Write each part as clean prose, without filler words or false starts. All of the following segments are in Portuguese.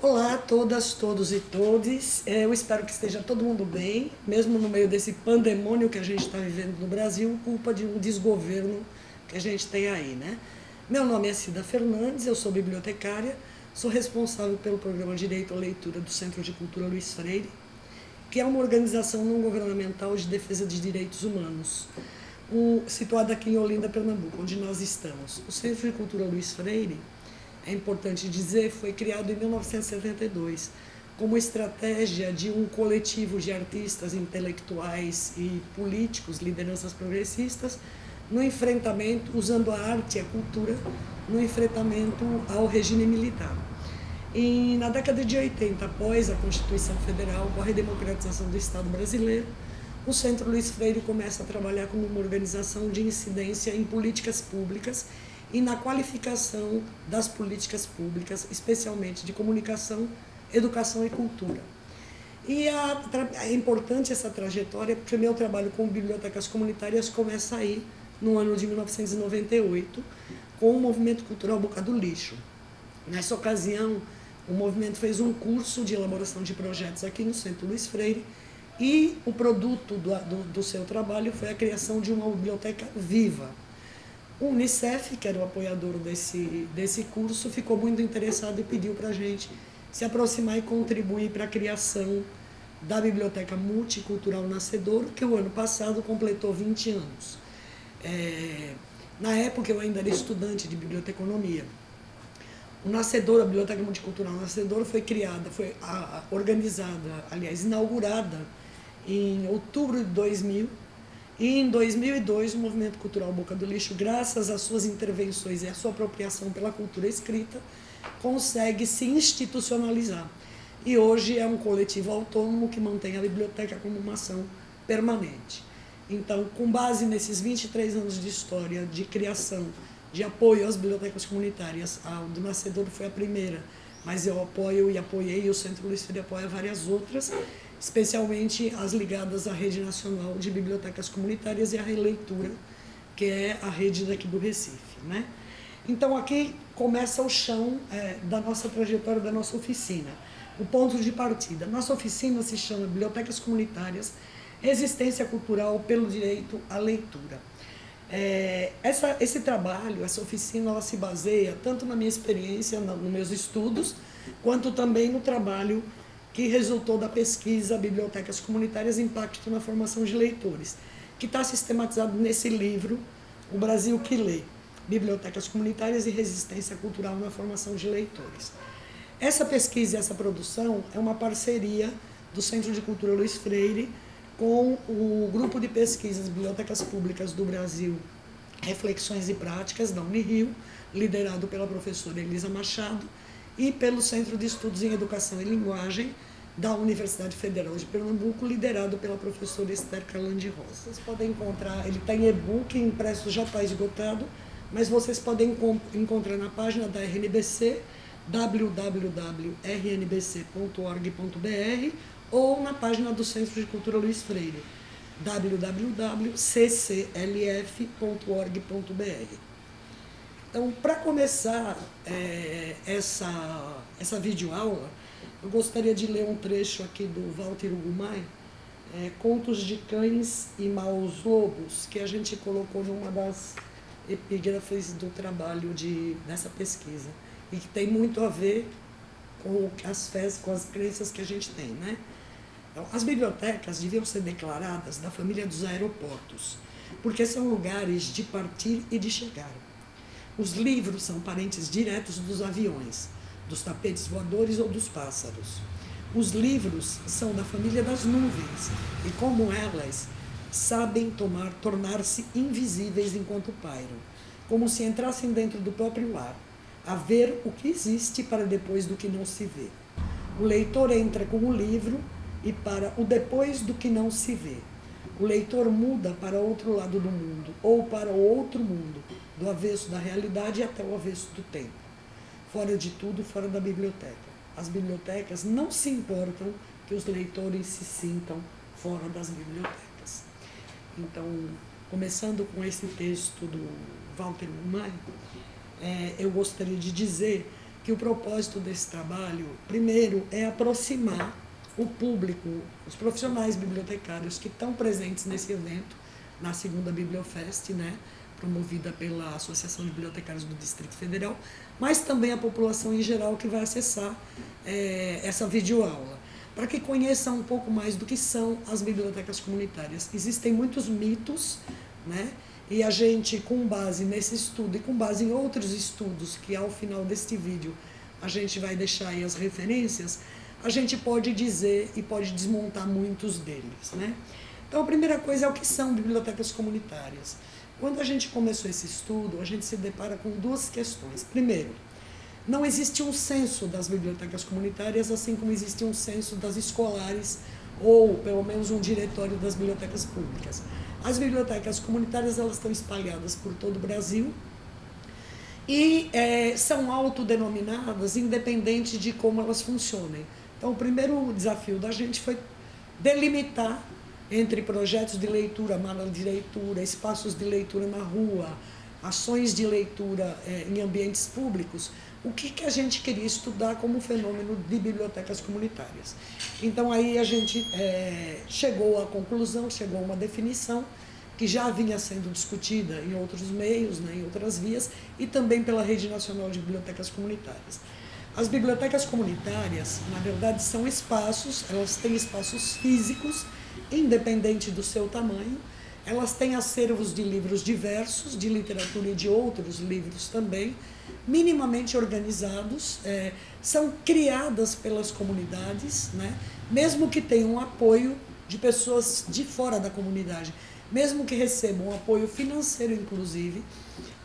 Olá a todas, todos e todes. Eu espero que esteja todo mundo bem, mesmo no meio desse pandemônio que a gente está vivendo no Brasil, culpa de um desgoverno que a gente tem aí, né? Meu nome é Cida Fernandes, eu sou bibliotecária, sou responsável pelo programa Direito à Leitura do Centro de Cultura Luiz Freire, que é uma organização não governamental de defesa de direitos humanos, situada aqui em Olinda, Pernambuco, onde nós estamos. O Centro de Cultura Luiz Freire, é importante dizer, foi criado em 1972 como estratégia de um coletivo de artistas, intelectuais e políticos, lideranças progressistas, no enfrentamento, usando a arte e a cultura, no enfrentamento ao regime militar. E na década de 80, após a Constituição Federal, com a redemocratização do Estado brasileiro, o Centro Luiz Freire começa a trabalhar como uma organização de incidência em políticas públicas e na qualificação das políticas públicas, especialmente de comunicação, educação e cultura. E é importante essa trajetória, porque meu trabalho com bibliotecas comunitárias começa aí, no ano de 1998, com o Movimento Cultural Boca do Lixo. Nessa ocasião, o movimento fez um curso de elaboração de projetos aqui no Centro Luiz Freire, e o produto do seu trabalho foi a criação de uma biblioteca viva. O Unicef, que era o apoiador desse curso, ficou muito interessado e pediu para a gente se aproximar e contribuir para a criação da Biblioteca Multicultural Nascedouro, que o ano passado completou 20 anos. Na época eu ainda era estudante de biblioteconomia. O Nascedouro, a Biblioteca Multicultural Nascedouro, foi criada, foi organizada, aliás, inaugurada em outubro de 2000, e em 2002 o Movimento Cultural Boca do Lixo, graças às suas intervenções e à sua apropriação pela cultura escrita, consegue se institucionalizar. E hoje é um coletivo autônomo que mantém a biblioteca como uma ação permanente. Então, com base nesses 23 anos de história, de criação, de apoio às bibliotecas comunitárias, a do Nascedouro foi a primeira, mas eu apoio e apoiei, e o Centro Luiz Freire apoia várias outras, especialmente as ligadas à Rede Nacional de Bibliotecas Comunitárias e à Releitura, que é a rede daqui do Recife, né? Então, aqui começa o chão da nossa trajetória, da nossa oficina, o ponto de partida. Nossa oficina se chama Bibliotecas Comunitárias, Resistência Cultural pelo Direito à Leitura. Esse trabalho, essa oficina, ela se baseia tanto na minha experiência, nos meus estudos, quanto também no trabalho que resultou da pesquisa Bibliotecas Comunitárias, Impacto na Formação de Leitores, que está sistematizado nesse livro, O Brasil que Lê, Bibliotecas Comunitárias e Resistência Cultural na Formação de Leitores. Essa pesquisa e essa produção é uma parceria do Centro de Cultura Luiz Freire com o Grupo de Pesquisas Bibliotecas Públicas do Brasil, Reflexões e Práticas, da Unirio, liderado pela professora Elisa Machado, e pelo Centro de Estudos em Educação e Linguagem da Universidade Federal de Pernambuco, liderado pela professora Esther Calandi Rosa. Vocês podem encontrar, ele está em e-book, impresso já está esgotado, mas vocês podem encontrar na página da RNBC, www.rnbc.org.br, ou na página do Centro de Cultura Luiz Freire, www.cclf.org.br. Então, para começar essa videoaula, eu gostaria de ler um trecho aqui do Walter Ugumai, Contos de Cães e Maus Lobos, que a gente colocou numa das epígrafes do trabalho dessa pesquisa, e que tem muito a ver com as fés, com as crenças que a gente tem, né? Então, as bibliotecas deviam ser declaradas da família dos aeroportos, porque são lugares de partir e de chegar. Os livros são parentes diretos dos aviões, dos tapetes voadores ou dos pássaros. Os livros são da família das nuvens e, como elas, sabem tornar-se invisíveis enquanto pairam, como se entrassem dentro do próprio ar, a ver o que existe para depois do que não se vê. O leitor entra com o livro e para o depois do que não se vê. O leitor muda para outro lado do mundo, ou para o outro mundo, do avesso da realidade até o avesso do tempo. Fora de tudo, fora da biblioteca. As bibliotecas não se importam que os leitores se sintam fora das bibliotecas. Então, começando com esse texto do Walter Ugumai, eu gostaria de dizer que o propósito desse trabalho, primeiro, é aproximar o público, os profissionais bibliotecários que estão presentes nesse evento, na segunda Bibliofest, né, promovida pela Associação de Bibliotecários do Distrito Federal, mas também a população em geral que vai acessar essa videoaula, para que conheçam um pouco mais do que são as bibliotecas comunitárias. Existem muitos mitos, né, e a gente, com base nesse estudo e com base em outros estudos, que ao final deste vídeo a gente vai deixar aí as referências, a gente pode dizer e pode desmontar muitos deles, né? Então, a primeira coisa é o que são bibliotecas comunitárias. Quando a gente começou esse estudo, a gente se depara com duas questões. Primeiro, não existe um censo das bibliotecas comunitárias, assim como existe um censo das escolares, ou pelo menos um diretório das bibliotecas públicas. As bibliotecas comunitárias, elas estão espalhadas por todo o Brasil e são autodenominadas independente de como elas funcionem. Então, o primeiro desafio da gente foi delimitar entre projetos de leitura, mala de leitura, espaços de leitura na rua, ações de leitura em ambientes públicos, o que a gente queria estudar como fenômeno de bibliotecas comunitárias. Então, aí a gente chegou à conclusão, chegou a uma definição que já vinha sendo discutida em outros meios, né, em outras vias, e também pela Rede Nacional de Bibliotecas Comunitárias. As bibliotecas comunitárias, na verdade, são espaços, elas têm espaços físicos, independente do seu tamanho, elas têm acervos de livros diversos, de literatura e de outros livros também, minimamente organizados, são criadas pelas comunidades, né? Mesmo que tenham apoio de pessoas de fora da comunidade, mesmo que recebam apoio financeiro, inclusive,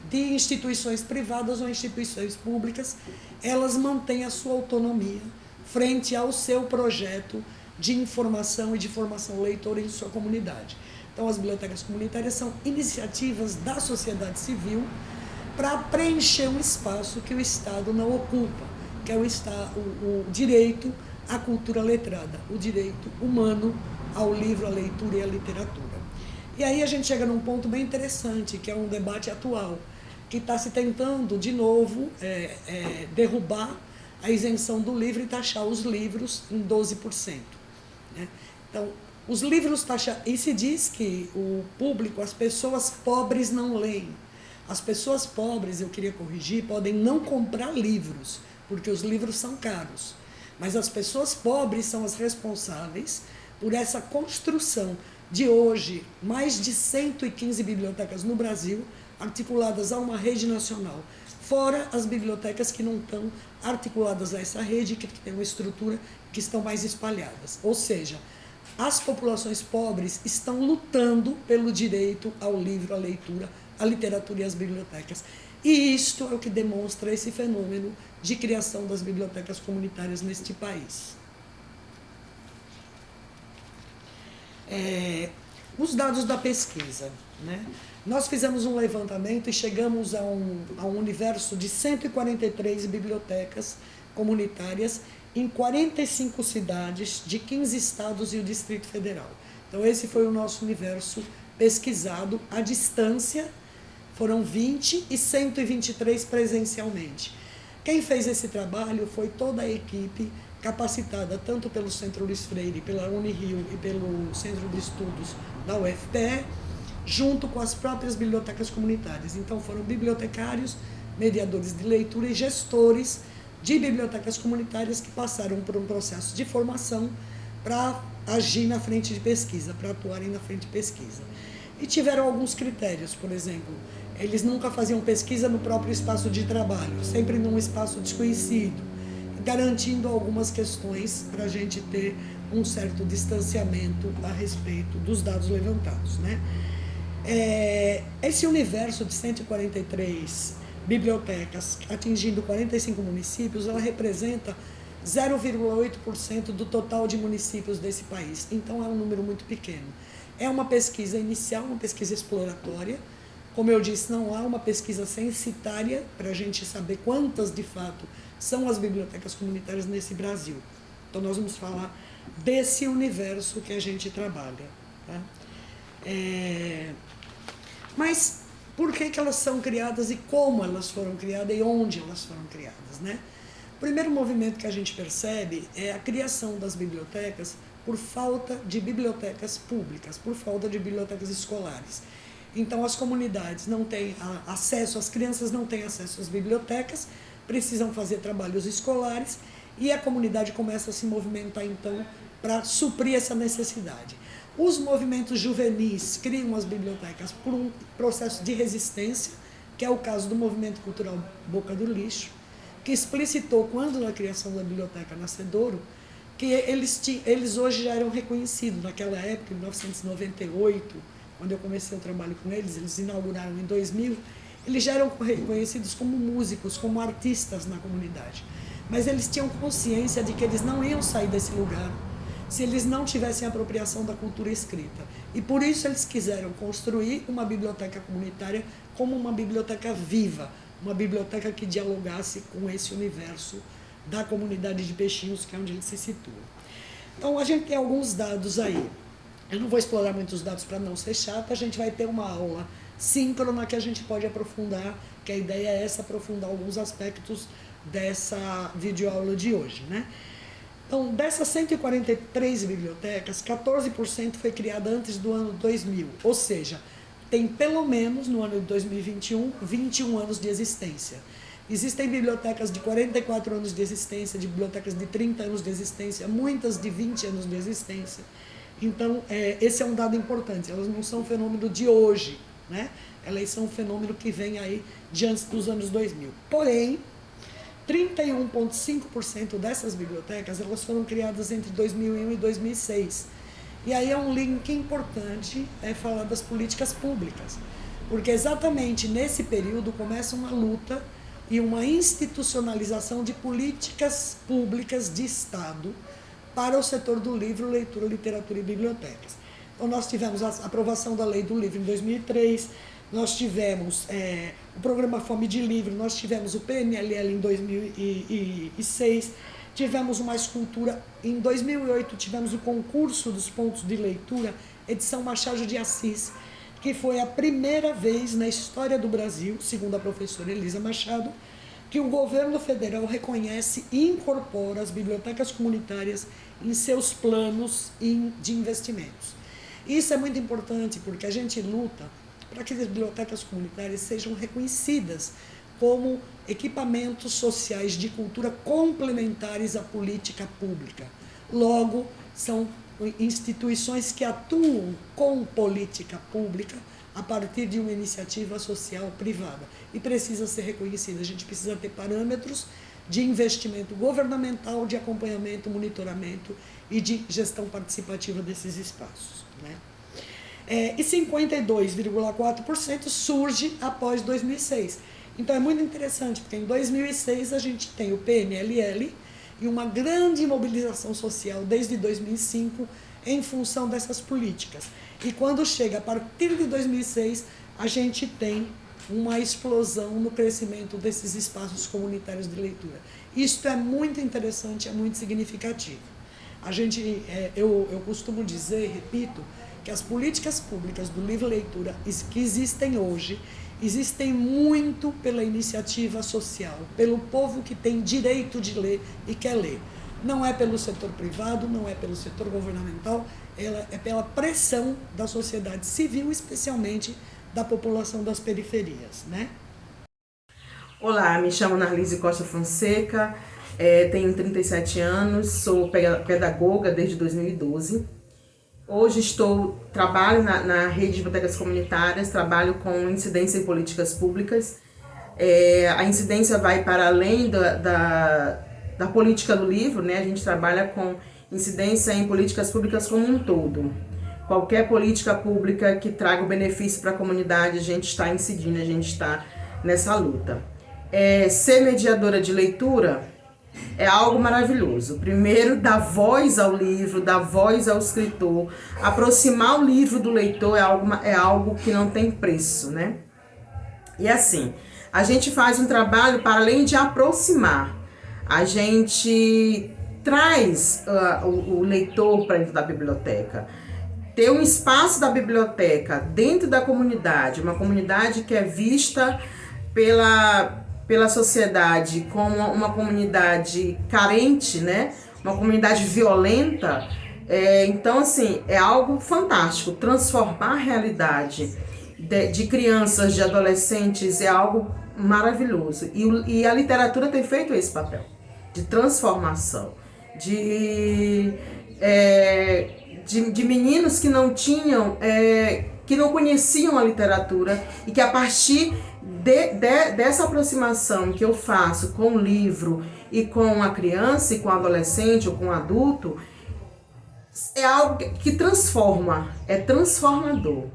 de instituições privadas ou instituições públicas, elas mantêm a sua autonomia frente ao seu projeto de informação e de formação leitora em sua comunidade. Então, as bibliotecas comunitárias são iniciativas da sociedade civil para preencher um espaço que o Estado não ocupa, que é o direito à cultura letrada, o direito humano ao livro, à leitura e à literatura. E aí a gente chega num ponto bem interessante, que é um debate atual, que está se tentando, de novo, derrubar a isenção do livro e taxar os livros em 12%. Né? Então, os livros taxados... E se diz que o público, as pessoas pobres não leem. As pessoas pobres, eu queria corrigir, podem não comprar livros, porque os livros são caros. Mas as pessoas pobres são as responsáveis por essa construção de hoje, mais de 115 bibliotecas no Brasil, articuladas a uma rede nacional, fora as bibliotecas que não estão articuladas a essa rede, que tem uma estrutura, que estão mais espalhadas. Ou seja, as populações pobres estão lutando pelo direito ao livro, à leitura, à literatura e às bibliotecas. E isto é o que demonstra esse fenômeno de criação das bibliotecas comunitárias neste país. Os dados da pesquisa, né? Nós fizemos um levantamento e chegamos a um universo de 143 bibliotecas comunitárias em 45 cidades de 15 estados e o Distrito Federal. Então, esse foi o nosso universo pesquisado à distância, foram 20 e 123 presencialmente. Quem fez esse trabalho foi toda a equipe capacitada tanto pelo Centro Luiz Freire, pela Unirio e pelo Centro de Estudos da UFPE, junto com as próprias bibliotecas comunitárias. Então, foram bibliotecários, mediadores de leitura e gestores de bibliotecas comunitárias que passaram por um processo de formação para agir na frente de pesquisa, para atuarem na frente de pesquisa. E tiveram alguns critérios, por exemplo, eles nunca faziam pesquisa no próprio espaço de trabalho, sempre num espaço desconhecido, garantindo algumas questões para a gente ter um certo distanciamento a respeito dos dados levantados, né? Esse universo de 143 bibliotecas atingindo 45 municípios, ela representa 0,8% do total de municípios desse país. Então, é um número muito pequeno. É uma pesquisa inicial, uma pesquisa exploratória. Como eu disse, não há uma pesquisa censitária para a gente saber quantas, de fato, são as bibliotecas comunitárias nesse Brasil. Então, nós vamos falar desse universo que a gente trabalha. Tá? Mas por que elas são criadas e como elas foram criadas e onde elas foram criadas, né? O primeiro movimento que a gente percebe é a criação das bibliotecas por falta de bibliotecas públicas, por falta de bibliotecas escolares. Então, as comunidades não têm acesso, as crianças não têm acesso às bibliotecas, precisam fazer trabalhos escolares e a comunidade começa a se movimentar, então, para suprir essa necessidade. Os movimentos juvenis criam as bibliotecas por um processo de resistência, que é o caso do movimento cultural Boca do Lixo, que explicitou, quando na criação da Biblioteca Nascedouro, que eles hoje já eram reconhecidos. Naquela época, em 1998, quando eu comecei o trabalho com eles inauguraram em 2000, eles já eram reconhecidos como músicos, como artistas na comunidade. Mas eles tinham consciência de que eles não iam sair desse lugar se eles não tivessem apropriação da cultura escrita. E por isso eles quiseram construir uma biblioteca comunitária como uma biblioteca viva, uma biblioteca que dialogasse com esse universo da comunidade de Peixinhos, que é onde ele se situa. Então, a gente tem alguns dados aí. Eu não vou explorar muitos dados para não ser chata, a gente vai ter uma aula síncrona que a gente pode aprofundar, que a ideia é essa, aprofundar alguns aspectos dessa videoaula de hoje, né? Então, dessas 143 bibliotecas, 14% foi criada antes do ano 2000, ou seja, tem pelo menos, no ano de 2021, 21 anos de existência. Existem bibliotecas de 44 anos de existência, de bibliotecas de 30 anos de existência, muitas de 20 anos de existência. Então, esse é um dado importante, elas não são um fenômeno de hoje, né? Elas são um fenômeno que vem aí de antes dos anos 2000. Porém, 31,5% dessas bibliotecas elas foram criadas entre 2001 e 2006. E aí é um link importante falar das políticas públicas, porque exatamente nesse período começa uma luta e uma institucionalização de políticas públicas de Estado para o setor do livro, leitura, literatura e bibliotecas. Então, nós tivemos a aprovação da Lei do Livro em 2003, nós tivemos o programa Fome de Livro, nós tivemos o PNLL em 2006, tivemos o Mais Cultura. Em 2008, tivemos o concurso dos pontos de leitura, edição Machado de Assis, que foi a primeira vez na história do Brasil, segundo a professora Elisa Machado, que o governo federal reconhece e incorpora as bibliotecas comunitárias em seus planos de investimentos. Isso é muito importante porque a gente luta para que as bibliotecas comunitárias sejam reconhecidas como equipamentos sociais de cultura complementares à política pública. Logo, são instituições que atuam com política pública a partir de uma iniciativa social privada. E precisa ser reconhecida. A gente precisa ter parâmetros de investimento governamental, de acompanhamento, monitoramento e de gestão participativa desses espaços, né? E 52,4% surge após 2006. Então é muito interessante, porque em 2006 a gente tem o PNLL e uma grande mobilização social desde 2005 em função dessas políticas. E quando chega a partir de 2006, a gente tem uma explosão no crescimento desses espaços comunitários de leitura. Isto é muito interessante, é muito significativo. Eu costumo dizer, repito, que as políticas públicas do livro-leitura que existem hoje, existem muito pela iniciativa social, pelo povo que tem direito de ler e quer ler. Não é pelo setor privado, não é pelo setor governamental, ela é pela pressão da sociedade civil, especialmente da população das periferias, né? Olá, me chamo Narlise Costa Fonseca, tenho 37 anos, sou pedagoga desde 2012. Hoje trabalho na rede de bibliotecas comunitárias, trabalho com incidência em políticas públicas. A incidência vai para além da política do livro, né? A gente trabalha com incidência em políticas públicas como um todo. Qualquer política pública que traga o benefício para a comunidade, a gente está incidindo, a gente está nessa luta. Ser mediadora de leitura é algo maravilhoso. Primeiro, dar voz ao livro, dar voz ao escritor, aproximar o livro do leitor é algo que não tem preço, né? E assim, a gente faz um trabalho para além de aproximar, a gente traz o leitor para dentro da biblioteca. Ter um espaço da biblioteca dentro da comunidade, uma comunidade que é vista pela sociedade como uma comunidade carente, né? Uma comunidade violenta. Então, assim, é algo fantástico. Transformar a realidade de crianças, de adolescentes, é algo maravilhoso. E a literatura tem feito esse papel de transformação, de meninos que não tinham, que não conheciam a literatura e que a partir dessa aproximação que eu faço com o livro e com a criança e com o adolescente ou com o adulto, é algo que transforma, é transformador.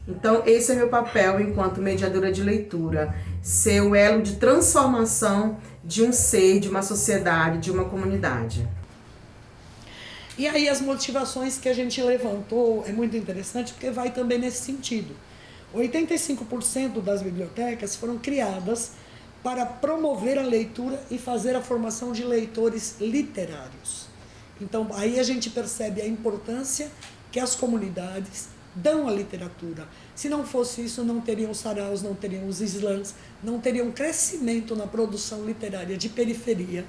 Então, esse é meu papel enquanto mediadora de leitura, ser o elo de transformação de um ser, de uma sociedade, de uma comunidade. E aí as motivações que a gente levantou é muito interessante porque vai também nesse sentido. 85% das bibliotecas foram criadas para promover a leitura e fazer a formação de leitores literários. Então, aí a gente percebe a importância que as comunidades dão à literatura. Se não fosse isso, não teriam saraus, não teriam os slams, não teriam crescimento na produção literária de periferia,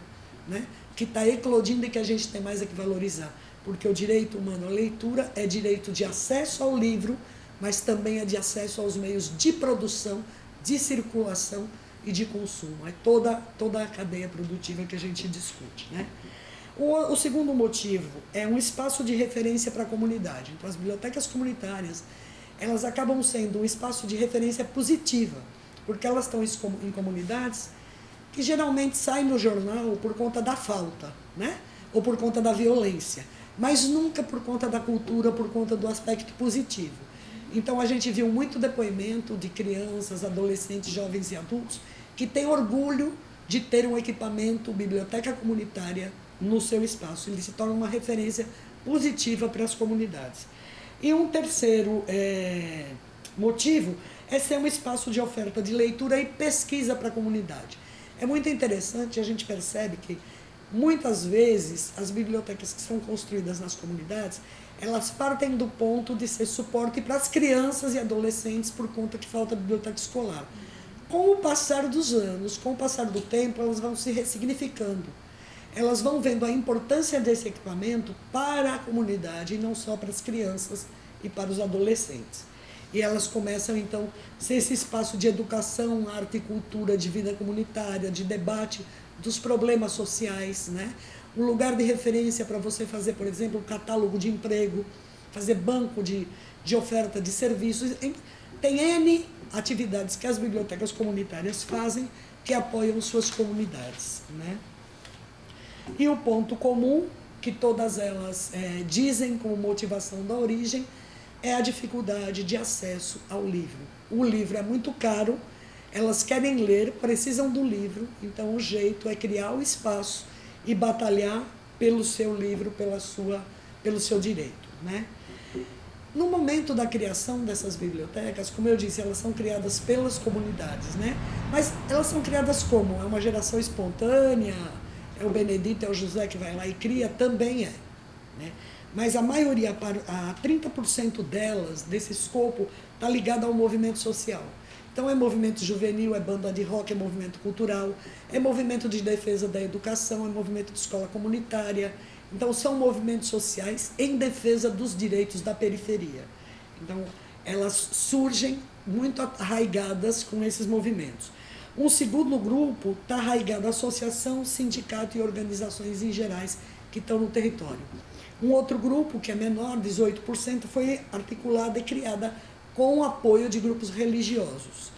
né? Que está eclodindo e que a gente tem mais a que valorizar. Porque o direito humano à leitura é direito de acesso ao livro, mas também é de acesso aos meios de produção, de circulação e de consumo. É toda a cadeia produtiva que a gente discute, né? O segundo motivo é um espaço de referência para a comunidade. Então, as bibliotecas comunitárias, elas acabam sendo um espaço de referência positiva, porque elas estão em comunidades que geralmente saem no jornal por conta da falta, né? Ou por conta da violência, mas nunca por conta da cultura, por conta do aspecto positivo. Então, a gente viu muito depoimento de crianças, adolescentes, jovens e adultos que têm orgulho de ter um equipamento, biblioteca comunitária, no seu espaço. Ele se torna uma referência positiva para as comunidades. E um terceiro motivo é ser um espaço de oferta de leitura e pesquisa para a comunidade. É muito interessante, a gente percebe que muitas vezes as bibliotecas que são construídas nas comunidades, elas partem do ponto de ser suporte para as crianças e adolescentes por conta que falta biblioteca escolar. Com o passar dos anos, com o passar do tempo, elas vão se ressignificando. Elas vão vendo a importância desse equipamento para a comunidade e não só para as crianças e para os adolescentes. E elas começam, então, a ser esse espaço de educação, arte e cultura, de vida comunitária, de debate dos problemas sociais, né? Um lugar de referência para você fazer, por exemplo, um catálogo de emprego, fazer banco de oferta de serviços. Tem N atividades que as bibliotecas comunitárias fazem que apoiam suas comunidades, né? E o ponto comum, que todas elas dizem como motivação da origem, é a dificuldade de acesso ao livro. O livro é muito caro, elas querem ler, precisam do livro, então o jeito é criar o espaço e batalhar pelo seu livro, pelo seu direito, né? No momento da criação dessas bibliotecas, como eu disse, elas são criadas pelas comunidades, né? Mas elas são criadas como? É uma geração espontânea? É o Benedito, é o José que vai lá e cria? Também é, né? Mas a maioria, a 30% delas, desse escopo, está ligada ao movimento social. Então é movimento juvenil, é banda de rock, é movimento cultural, é movimento de defesa da educação, é movimento de escola comunitária. Então são movimentos sociais em defesa dos direitos da periferia. Então elas surgem muito arraigadas com esses movimentos. Um segundo grupo está arraigado à associação, sindicato e organizações em gerais que estão no território. Um outro grupo, que é menor, 18%, foi articulada e criada com o apoio de grupos religiosos.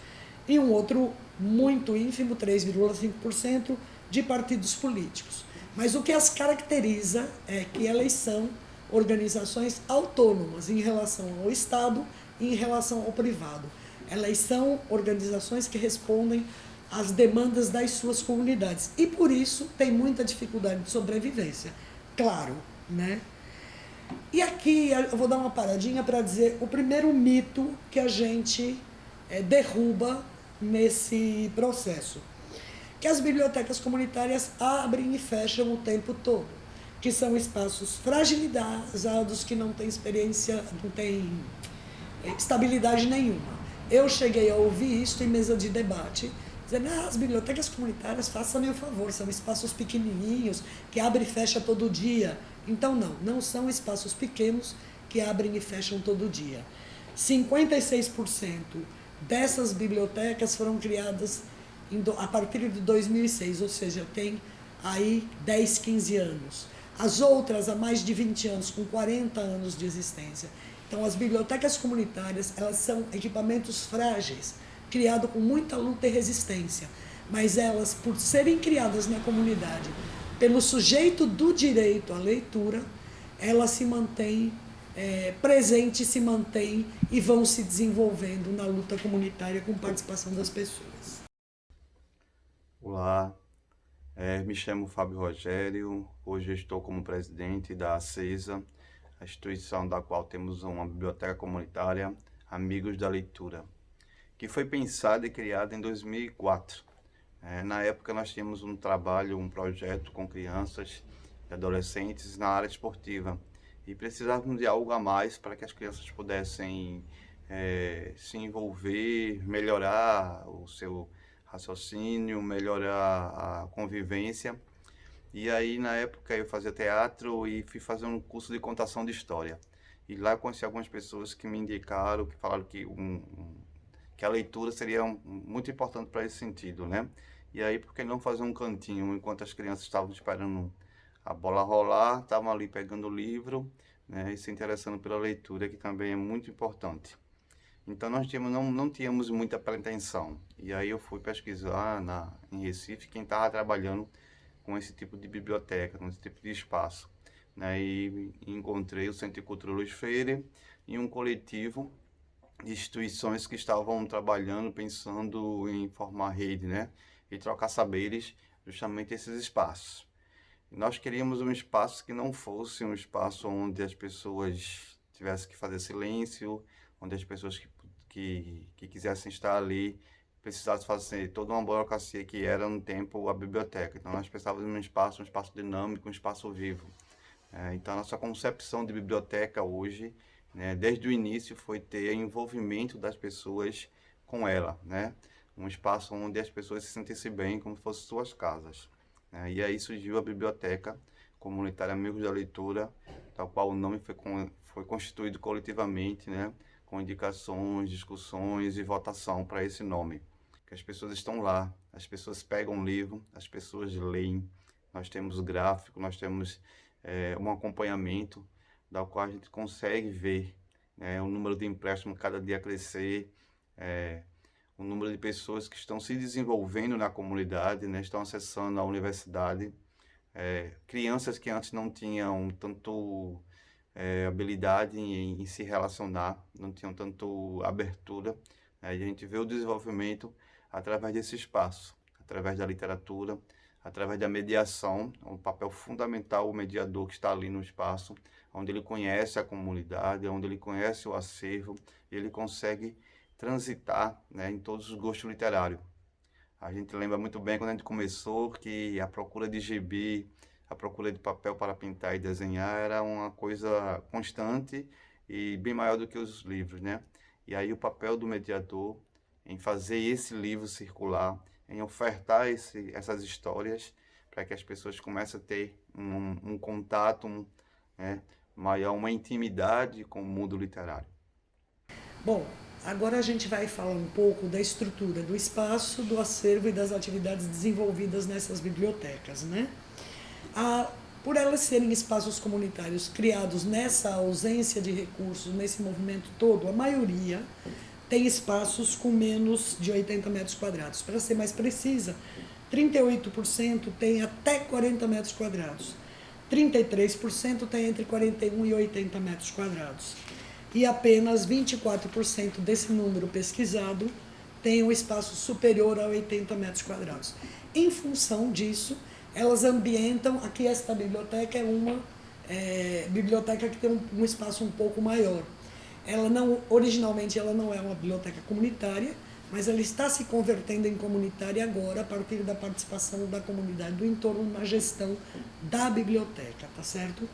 E um outro, muito ínfimo, 3,5%, de partidos políticos. Mas o que as caracteriza é que elas são organizações autônomas em relação ao Estado e em relação ao privado. Elas são organizações que respondem às demandas das suas comunidades. E por isso tem muita dificuldade de sobrevivência. Claro, né? E aqui eu vou dar uma paradinha para dizer o primeiro mito que a gente derruba nesse processo. Que as bibliotecas comunitárias abrem e fecham o tempo todo. Que são espaços fragilizados, que não têm experiência, não têm estabilidade nenhuma. Eu cheguei a ouvir isso em mesa de debate, dizendo, as bibliotecas comunitárias, façam-me o favor, são espaços pequenininhos, que abrem e fecham todo dia. Então, não são espaços pequenos que abrem e fecham todo dia. 56% dessas bibliotecas foram criadas a partir de 2006, ou seja, tem aí 10, 15 anos. As outras há mais de 20 anos, com 40 anos de existência. Então, as bibliotecas comunitárias, elas são equipamentos frágeis, criados com muita luta e resistência, mas elas, por serem criadas na comunidade, pelo sujeito do direito à leitura, elas se mantêm presentes, se mantêm e vão se desenvolvendo na luta comunitária com participação das pessoas. Olá, me chamo Fábio Rogério, hoje estou como presidente da ACESA, a instituição da qual temos uma biblioteca comunitária, Amigos da Leitura, que foi pensada e criada em 2004. Na época nós tínhamos um projeto com crianças e adolescentes na área esportiva e precisávamos de algo a mais para que as crianças pudessem se envolver, melhorar o seu raciocínio, melhorar a convivência. E aí, na época, eu fazia teatro e fui fazer um curso de contação de história. E lá eu conheci algumas pessoas que me indicaram, que falaram que a leitura seria muito importante para esse sentido, né? E aí, por que não fazer um cantinho enquanto as crianças estavam esperando a bola rolar, estavam ali pegando o livro, né, e se interessando pela leitura, que também é muito importante. Então nós não tínhamos muita pretensão. E aí eu fui pesquisar em Recife quem estava trabalhando com esse tipo de biblioteca, com esse tipo de espaço, né? E encontrei o Centro de Cultura Luiz Freire e um coletivo de instituições que estavam trabalhando, pensando em formar rede, né? E trocar saberes, justamente esses espaços. Nós queríamos um espaço que não fosse um espaço onde as pessoas tivessem que fazer silêncio, onde as pessoas que quisessem estar ali precisassem fazer toda uma burocracia que era no tempo a biblioteca. Então nós pensávamos em um espaço dinâmico, um espaço vivo. Então a nossa concepção de biblioteca hoje, né, desde o início, foi ter envolvimento das pessoas com ela, né? Um espaço onde as pessoas se sentissem bem, como se fossem suas casas. E aí surgiu a Biblioteca Comunitária Amigos da Leitura, tal qual o nome foi constituído coletivamente, né, com indicações, discussões e votação para esse nome. Que as pessoas estão lá, as pessoas pegam o livro, as pessoas leem, nós temos gráfico, nós temos um acompanhamento, da qual a gente consegue ver, né, o número de empréstimos cada dia crescer, o número de pessoas que estão se desenvolvendo na comunidade, né, estão acessando a universidade, crianças que antes não tinham tanto habilidade em se relacionar, não tinham tanto abertura, né, e a gente vê o desenvolvimento através desse espaço, através da literatura, através da mediação, um papel fundamental, o mediador que está ali no espaço, onde ele conhece a comunidade, onde ele conhece o acervo, e ele consegue transitar, né, em todos os gostos literários. A gente lembra muito bem quando a gente começou que a procura de gibi, a procura de papel para pintar e desenhar era uma coisa constante e bem maior do que os livros, né? E aí o papel do mediador em fazer esse livro circular, em ofertar essas histórias para que as pessoas comecem a ter um contato maior, uma intimidade com o mundo literário. Bom, agora a gente vai falar um pouco da estrutura do espaço, do acervo e das atividades desenvolvidas nessas bibliotecas, né? Por elas serem espaços comunitários criados nessa ausência de recursos, nesse movimento todo, a maioria tem espaços com menos de 80 metros quadrados. Para ser mais precisa, 38% tem até 40 metros quadrados, 33% tem entre 41 e 80 metros quadrados. E apenas 24% desse número pesquisado tem um espaço superior a 80 metros quadrados. Em função disso, elas ambientam, aqui esta biblioteca é uma biblioteca que tem um espaço um pouco maior. Originalmente ela não é uma biblioteca comunitária, mas ela está se convertendo em comunitária agora, a partir da participação da comunidade do entorno na gestão da biblioteca, tá certo?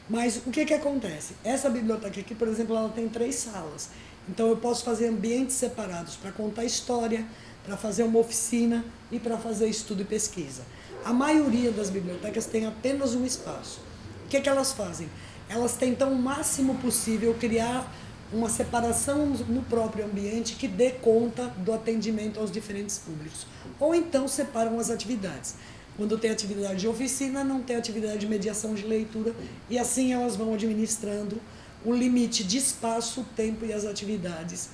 Mas o que acontece? Essa biblioteca aqui, por exemplo, ela tem 3 salas. Então eu posso fazer ambientes separados para contar história, para fazer uma oficina e para fazer estudo e pesquisa. A maioria das bibliotecas tem apenas um espaço. O que elas fazem? Elas tentam o máximo possível criar uma separação no próprio ambiente que dê conta do atendimento aos diferentes públicos. Ou então separam as atividades. Quando tem atividade de oficina, não tem atividade de mediação de leitura, e assim elas vão administrando o limite de espaço, tempo e as atividades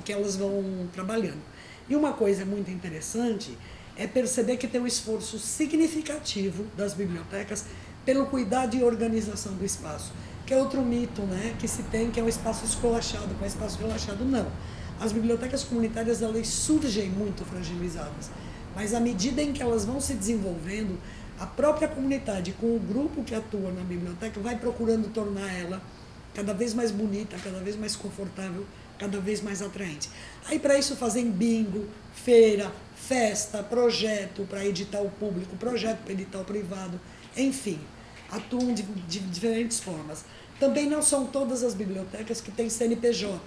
que elas vão trabalhando. E uma coisa muito interessante é perceber que tem um esforço significativo das bibliotecas pelo cuidado e organização do espaço, que é outro mito, né, que se tem, que é um espaço esculachado, com espaço relaxado. Não. As bibliotecas comunitárias, elas surgem muito fragilizadas, mas à medida em que elas vão se desenvolvendo, a própria comunidade, com o grupo que atua na biblioteca, vai procurando tornar ela cada vez mais bonita, cada vez mais confortável, cada vez mais atraente. Aí para isso fazem bingo, feira, festa, projeto para editar o público, projeto para editar o privado, enfim, atuam de diferentes formas. Também não são todas as bibliotecas que têm CNPJ.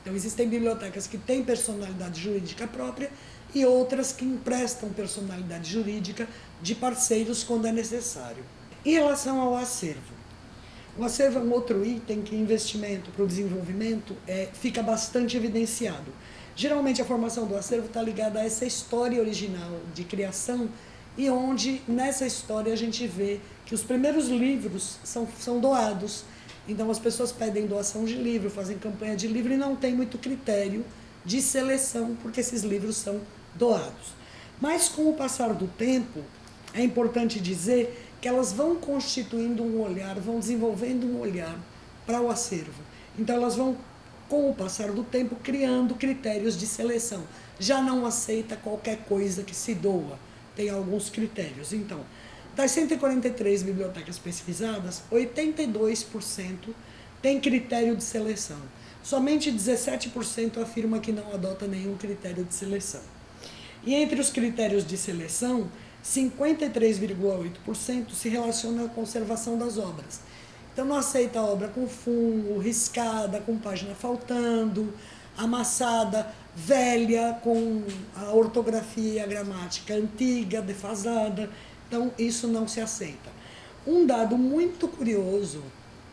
Então existem bibliotecas que têm personalidade jurídica própria e outras que emprestam personalidade jurídica de parceiros quando é necessário. Em relação ao acervo, o acervo é um outro item que investimento para o desenvolvimento fica bastante evidenciado. Geralmente a formação do acervo está ligada a essa história original de criação e onde nessa história a gente vê que os primeiros livros são doados. Então as pessoas pedem doação de livro, fazem campanha de livro e não tem muito critério de seleção porque esses livros são doados. Mas com o passar do tempo, é importante dizer que elas vão constituindo um olhar, vão desenvolvendo um olhar para o acervo. Então elas vão, com o passar do tempo, criando critérios de seleção. Já não aceita qualquer coisa que se doa, tem alguns critérios. Então, das 143 bibliotecas pesquisadas, 82% tem critério de seleção. Somente 17% afirma que não adota nenhum critério de seleção. E entre os critérios de seleção, 53,8% se relaciona à conservação das obras. Então não aceita a obra com fungo, riscada, com página faltando, amassada, velha, com a ortografia e a gramática antiga, defasada. Então isso não se aceita. Um dado muito curioso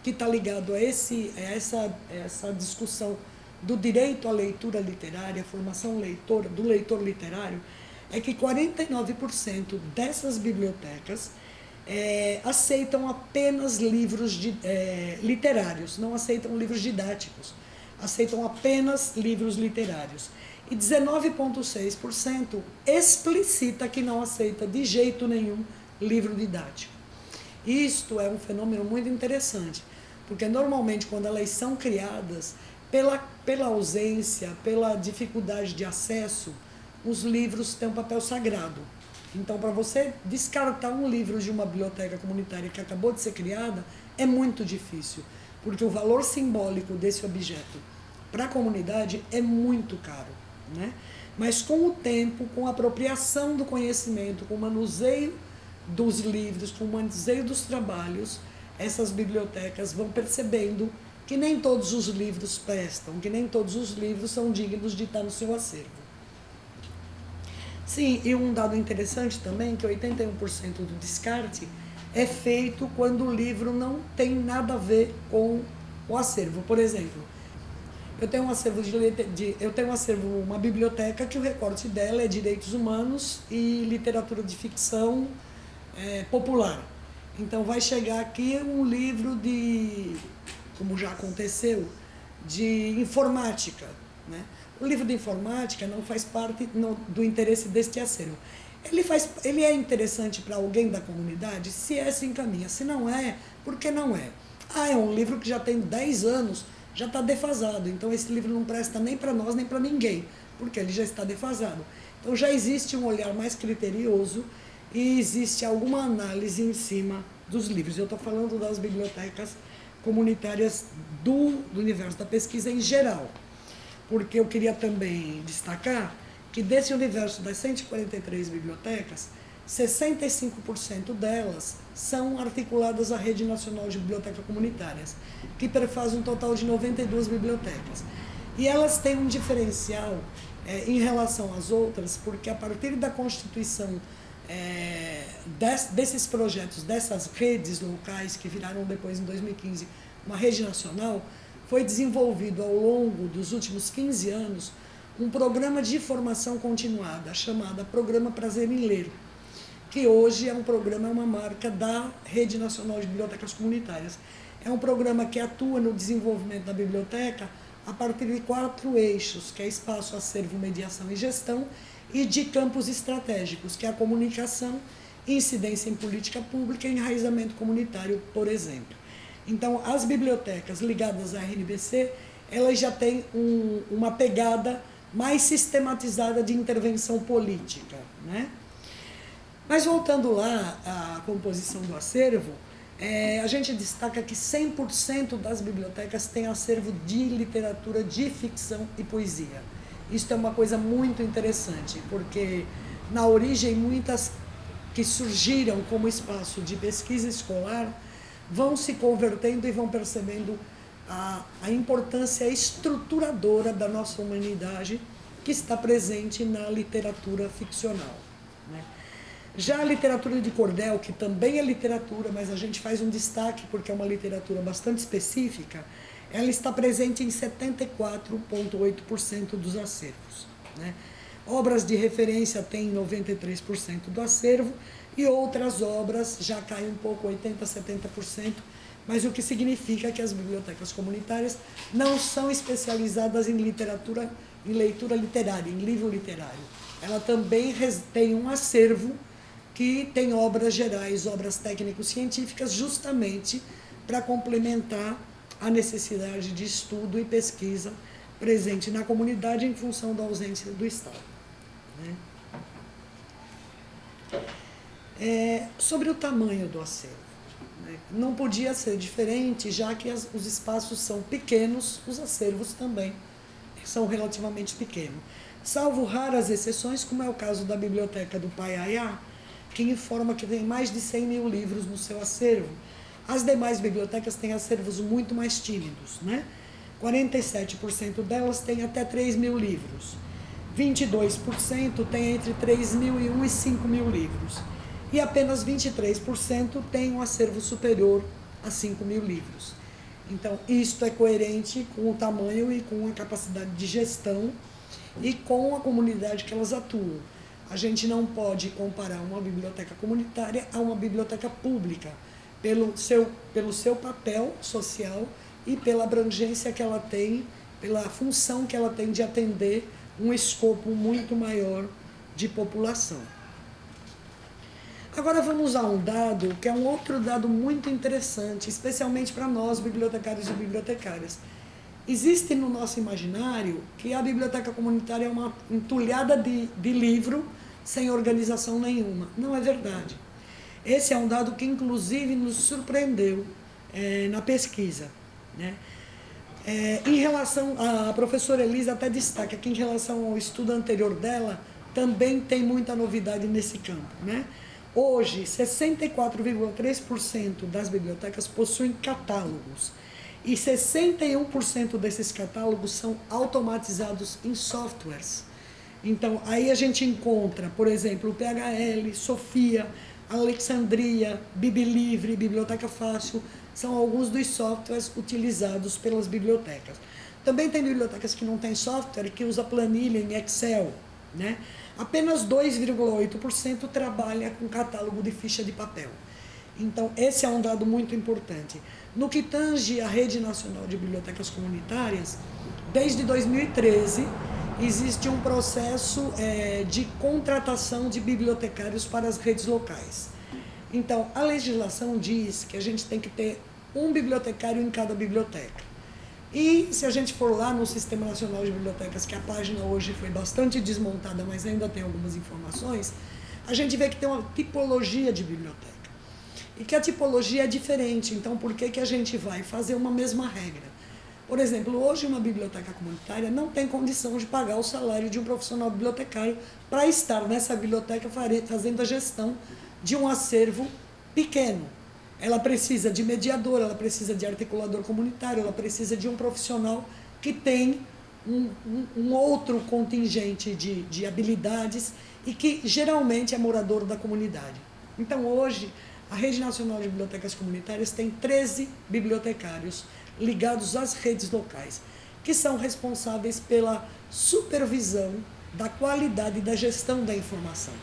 que está ligado a essa discussão do direito à leitura literária, a formação do leitor literário, é que 49% dessas bibliotecas aceitam apenas livros literários, não aceitam livros didáticos, aceitam apenas livros literários. E 19,6% explicita que não aceita de jeito nenhum livro didático. Isto é um fenômeno muito interessante, porque normalmente quando elas são criadas, pela ausência, pela dificuldade de acesso, os livros têm um papel sagrado. Então, para você descartar um livro de uma biblioteca comunitária que acabou de ser criada, é muito difícil, porque o valor simbólico desse objeto para a comunidade é muito caro, né? Mas com o tempo, com a apropriação do conhecimento, com o manuseio dos livros, com o manuseio dos trabalhos, essas bibliotecas vão percebendo que nem todos os livros prestam, que nem todos os livros são dignos de estar no seu acervo. Sim, e um dado interessante também, que 81% do descarte é feito quando o livro não tem nada a ver com o acervo. Por exemplo, eu tenho um acervo, uma biblioteca que o recorte dela é direitos humanos e literatura de ficção popular. Então vai chegar aqui um livro como já aconteceu, de informática, né? O livro de informática não faz parte do interesse deste acervo. Ele é interessante para alguém da comunidade? Se se encaminha. Se não é, por que não é? É um livro que já tem 10 anos, já está defasado. Então esse livro não presta nem para nós, nem para ninguém, porque ele já está defasado. Então já existe um olhar mais criterioso e existe alguma análise em cima dos livros. Eu estou falando das bibliotecas comunitárias do universo da pesquisa em geral, porque eu queria também destacar que desse universo das 143 bibliotecas, 65% delas são articuladas à Rede Nacional de Bibliotecas Comunitárias, que perfaz um total de 92 bibliotecas. E elas têm um diferencial em relação às outras, porque a partir da constituição desses projetos, dessas redes locais que viraram depois, em 2015, uma rede nacional, foi desenvolvido ao longo dos últimos 15 anos um programa de formação continuada, chamado Programa Prazer em Ler, que hoje é um programa, uma marca da Rede Nacional de Bibliotecas Comunitárias. É um programa que atua no desenvolvimento da biblioteca a partir de 4 eixos, que é espaço, acervo, mediação e gestão, e de campos estratégicos, que é a comunicação, incidência em política pública e enraizamento comunitário, por exemplo. Então, as bibliotecas ligadas à RNBC, elas já têm uma pegada mais sistematizada de intervenção política, né? Mas voltando lá à composição do acervo, a gente destaca que 100% das bibliotecas têm acervo de literatura de ficção e poesia. Isso é uma coisa muito interessante, porque na origem muitas que surgiram como espaço de pesquisa escolar vão se convertendo e vão percebendo a importância estruturadora da nossa humanidade que está presente na literatura ficcional, né? Já a literatura de cordel, que também é literatura, mas a gente faz um destaque porque é uma literatura bastante específica, ela está presente em 74,8% dos acervos, né? Obras de referência têm 93% do acervo e outras obras já caem um pouco, 80%, 70%, mas o que significa que as bibliotecas comunitárias não são especializadas em literatura, em leitura literária, em livro literário. Ela também tem um acervo que tem obras gerais, obras técnico-científicas, justamente para complementar a necessidade de estudo e pesquisa presente na comunidade em função da ausência do Estado, né? Sobre o tamanho do acervo, né? Não podia ser diferente, já que os espaços são pequenos, os acervos também são relativamente pequenos. Salvo raras exceções, como é o caso da Biblioteca do Paiaiá, que informa que tem mais de 100 mil livros no seu acervo. As demais bibliotecas têm acervos muito mais tímidos, né? 47% delas têm até 3 mil livros. 22% têm entre 3.001 e 5 mil livros. E apenas 23% têm um acervo superior a 5 mil livros. Então, isto é coerente com o tamanho e com a capacidade de gestão e com a comunidade que elas atuam. A gente não pode comparar uma biblioteca comunitária a uma biblioteca pública, pelo seu papel social e pela abrangência que ela tem, pela função que ela tem de atender um escopo muito maior de população. Agora vamos a um dado, que é um outro dado muito interessante, especialmente para nós, bibliotecários e bibliotecárias. Existe no nosso imaginário que a biblioteca comunitária é uma entulhada de livro sem organização nenhuma. Não é verdade. Esse é um dado que, inclusive, nos surpreendeu na pesquisa, né? Em relação, a professora Elisa até destaca que, em relação ao estudo anterior dela, também tem muita novidade nesse campo, né? Hoje, 64,3% das bibliotecas possuem catálogos e 61% desses catálogos são automatizados em softwares. Então, aí a gente encontra, por exemplo, o PHL, Sofia, Alexandria, Biblivre, Biblioteca Fácil, são alguns dos softwares utilizados pelas bibliotecas. Também tem bibliotecas que não têm software, que usa planilha em Excel, né? Apenas 2,8% trabalha com catálogo de ficha de papel. Então, esse é um dado muito importante. No que tange a Rede Nacional de Bibliotecas Comunitárias, desde 2013, existe um processo de contratação de bibliotecários para as redes locais. Então, a legislação diz que a gente tem que ter um bibliotecário em cada biblioteca. E se a gente for lá no Sistema Nacional de Bibliotecas, que a página hoje foi bastante desmontada, mas ainda tem algumas informações, a gente vê que tem uma tipologia de biblioteca. E que a tipologia é diferente, então por que a gente vai fazer uma mesma regra? Por exemplo, hoje uma biblioteca comunitária não tem condição de pagar o salário de um profissional bibliotecário para estar nessa biblioteca fazendo a gestão de um acervo pequeno. Ela precisa de mediador, ela precisa de articulador comunitário, ela precisa de um profissional que tem um outro contingente de habilidades e que geralmente é morador da comunidade. Então hoje a Rede Nacional de Bibliotecas Comunitárias tem 13 bibliotecários ligados às redes locais, que são responsáveis pela supervisão da qualidade e da gestão da informação.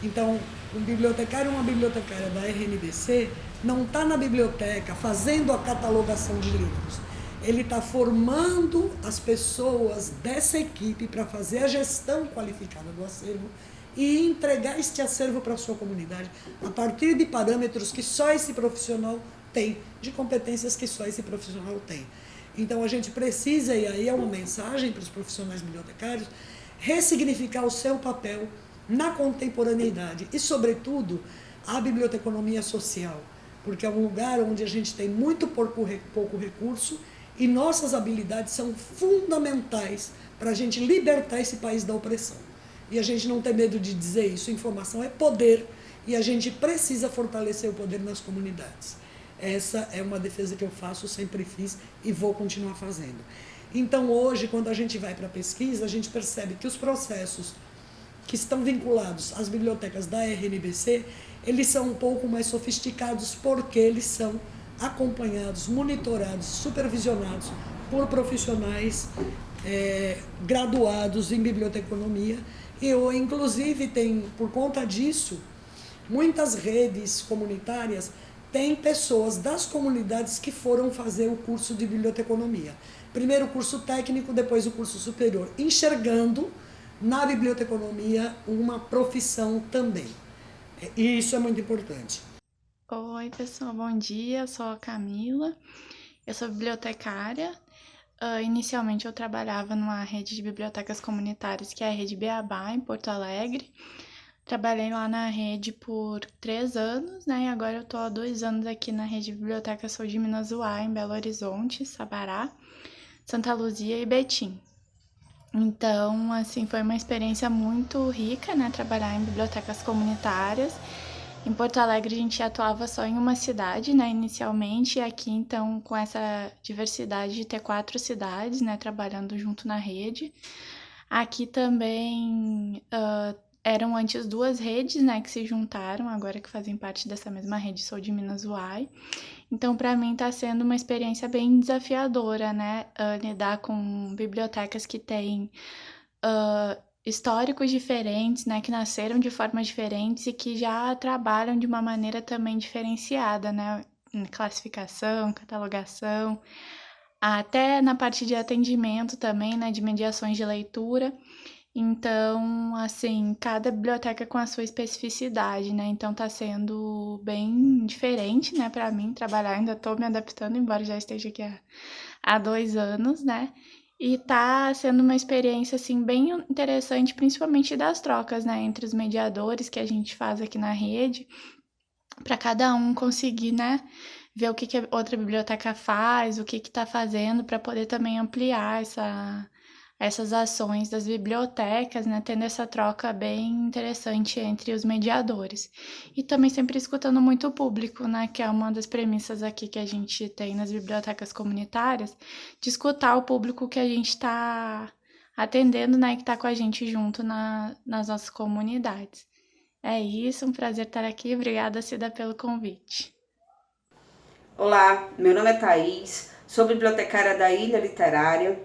Então, um bibliotecário ou uma bibliotecária da RNBC não está na biblioteca fazendo a catalogação de livros. Ele está formando as pessoas dessa equipe para fazer a gestão qualificada do acervo e entregar este acervo para a sua comunidade a partir de parâmetros que só esse profissional tem, de competências que só esse profissional tem. Então, a gente precisa, e aí é uma mensagem para os profissionais bibliotecários, ressignificar o seu papel na contemporaneidade e, sobretudo, a biblioteconomia social, porque é um lugar onde a gente tem muito pouco recurso e nossas habilidades são fundamentais para a gente libertar esse país da opressão. E a gente não tem medo de dizer isso, informação é poder e a gente precisa fortalecer o poder nas comunidades. Essa é uma defesa que eu faço, sempre fiz e vou continuar fazendo. Então hoje, quando a gente vai para a pesquisa, a gente percebe que os processos que estão vinculados às bibliotecas da RNBC, eles são um pouco mais sofisticados porque eles são acompanhados, monitorados, supervisionados por profissionais graduados em biblioteconomia. E eu, inclusive, por conta disso, muitas redes comunitárias têm pessoas das comunidades que foram fazer o curso de biblioteconomia. Primeiro o curso técnico, depois o curso superior, enxergando na biblioteconomia uma profissão também. E isso é muito importante. Oi, pessoal, bom dia. Eu sou a Camila, eu sou bibliotecária. Inicialmente eu trabalhava numa rede de bibliotecas comunitárias, que é a Rede Beabá, em Porto Alegre. Trabalhei lá na rede por 3 anos, né? E agora eu estou há 2 anos aqui na Rede Biblioteca Sul de Minas Uai, em Belo Horizonte, Sabará, Santa Luzia e Betim. Então, assim, foi uma experiência muito rica, né? Trabalhar em bibliotecas comunitárias. Em Porto Alegre a gente atuava só em uma cidade, né, inicialmente, e aqui então com essa diversidade de ter 4 cidades, né, trabalhando junto na rede. Aqui também eram antes 2 redes, né, que se juntaram, agora que fazem parte dessa mesma rede, Sou de Minas Uai. Então, para mim está sendo uma experiência bem desafiadora, né, lidar com bibliotecas que têm históricos diferentes, né, que nasceram de formas diferentes e que já trabalham de uma maneira também diferenciada, né, em classificação, catalogação, até na parte de atendimento também, né, de mediações de leitura. Então, assim, cada biblioteca com a sua especificidade, né, então tá sendo bem diferente, né, para mim trabalhar, ainda tô me adaptando, embora já esteja aqui há 2 anos, né, e tá sendo uma experiência, assim, bem interessante, principalmente das trocas, né, entre os mediadores que a gente faz aqui na rede, para cada um conseguir, né, ver o que a outra biblioteca faz, o que tá fazendo, para poder também ampliar essas ações das bibliotecas, né, tendo essa troca bem interessante entre os mediadores. E também sempre escutando muito o público, né, que é uma das premissas aqui que a gente tem nas bibliotecas comunitárias, de escutar o público que a gente está atendendo, né, e que está com a gente junto nas nossas comunidades. É isso, um prazer estar aqui. Obrigada, Cida, pelo convite. Olá, meu nome é Thaís, sou bibliotecária da Ilha Literária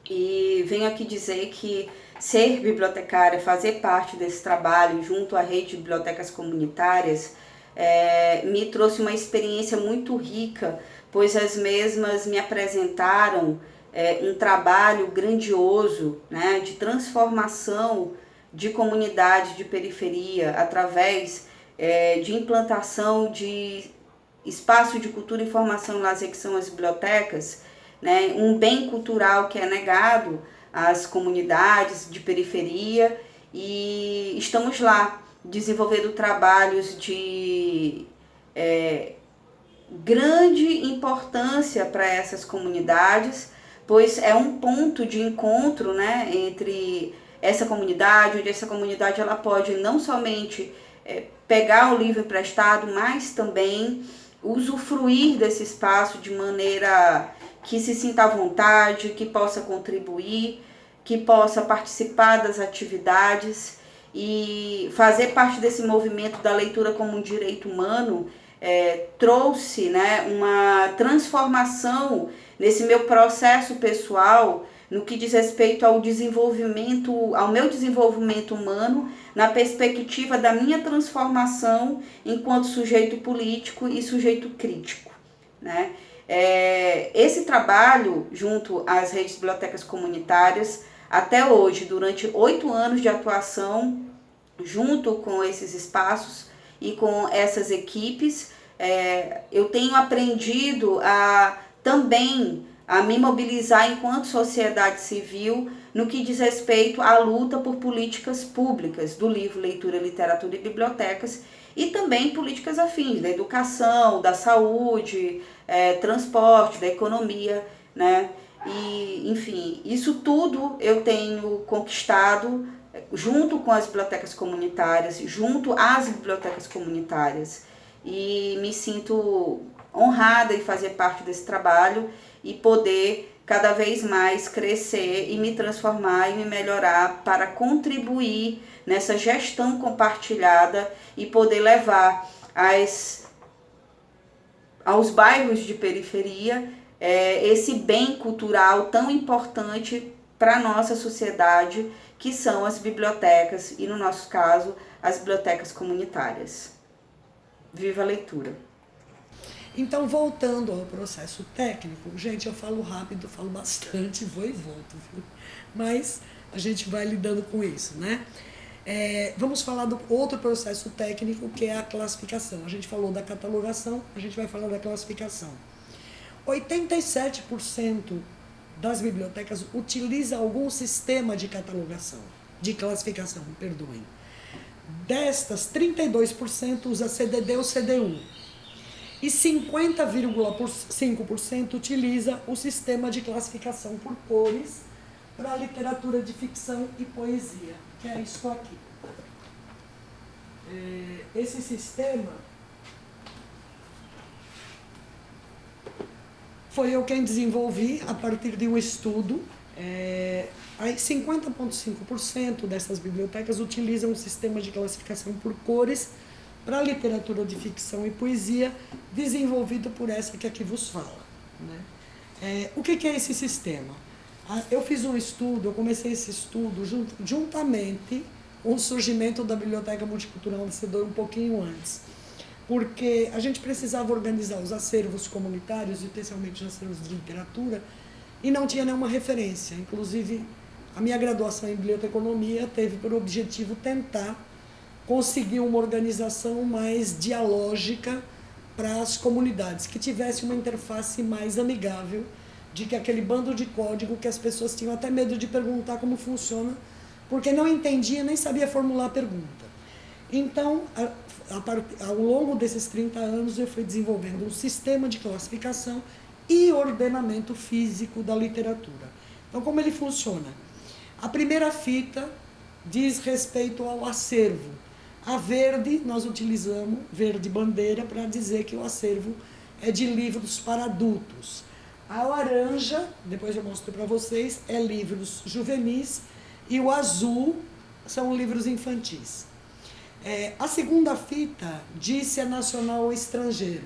e venho aqui dizer que ser bibliotecária, fazer parte desse trabalho junto à rede de bibliotecas comunitárias, me trouxe uma experiência muito rica, pois as mesmas me apresentaram um trabalho grandioso, né, de transformação de comunidades de periferia através de implantação de espaço de cultura, informação e lazer, que são as bibliotecas, né, um bem cultural que é negado às comunidades de periferia, e estamos lá desenvolvendo trabalhos de grande importância para essas comunidades, pois é um ponto de encontro, né, entre essa comunidade, onde essa comunidade ela pode não somente pegar o livro emprestado, mas também usufruir desse espaço de maneira que se sinta à vontade, que possa contribuir, que possa participar das atividades e fazer parte desse movimento da leitura como um direito humano. Trouxe, né, uma transformação nesse meu processo pessoal no que diz respeito ao desenvolvimento, ao meu desenvolvimento humano, na perspectiva da minha transformação enquanto sujeito político e sujeito crítico, né? Esse trabalho, junto às redes de bibliotecas comunitárias, até hoje, durante 8 anos de atuação, junto com esses espaços e com essas equipes, eu tenho aprendido também a me mobilizar enquanto sociedade civil no que diz respeito à luta por políticas públicas do livro, leitura, literatura e bibliotecas, e também políticas afins da educação, da saúde, transporte, da economia, né? E, enfim, isso tudo eu tenho conquistado junto com as bibliotecas comunitárias, junto às bibliotecas comunitárias, e me sinto honrada em fazer parte desse trabalho e poder cada vez mais crescer e me transformar e me melhorar para contribuir nessa gestão compartilhada e poder levar aos bairros de periferia esse bem cultural tão importante para a nossa sociedade, que são as bibliotecas e, no nosso caso, as bibliotecas comunitárias. Viva a leitura! Então, voltando ao processo técnico, gente, eu falo rápido, falo bastante, vou e volto, viu? Mas a gente vai lidando com isso, né? Vamos falar do outro processo técnico, que é a classificação. A gente falou da catalogação, a gente vai falar da classificação. 87% das bibliotecas utiliza algum sistema de catalogação, de classificação, perdoem. Destas, 32% usa CDD ou CD1. E 50,5% utiliza o sistema de classificação por cores para literatura de ficção e poesia, que é isso aqui. Esse sistema foi eu quem desenvolvi a partir de um estudo. 50,5% dessas bibliotecas utilizam o sistema de classificação por cores para literatura de ficção e poesia, desenvolvido por essa que aqui vos fala, né? O que é esse sistema? Eu fiz um estudo, eu comecei esse estudo juntamente com o surgimento da Biblioteca Multicultural Vencedor um pouquinho antes, porque a gente precisava organizar os acervos comunitários, especialmente os acervos de literatura, e não tinha nenhuma referência. Inclusive, a minha graduação em biblioteconomia teve por objetivo tentar conseguir uma organização mais dialógica para as comunidades, que tivesse uma interface mais amigável, de que aquele bando de código que as pessoas tinham até medo de perguntar como funciona, porque não entendia nem sabia formular a pergunta. Então, ao longo desses 30 anos, eu fui desenvolvendo um sistema de classificação e ordenamento físico da literatura. Então, como ele funciona? A primeira fita diz respeito ao acervo. A verde, nós utilizamos verde bandeira para dizer que o acervo é de livros para adultos. A laranja, depois eu mostro para vocês, é livros juvenis, e o azul são livros infantis. A segunda fita diz se é nacional ou estrangeiro.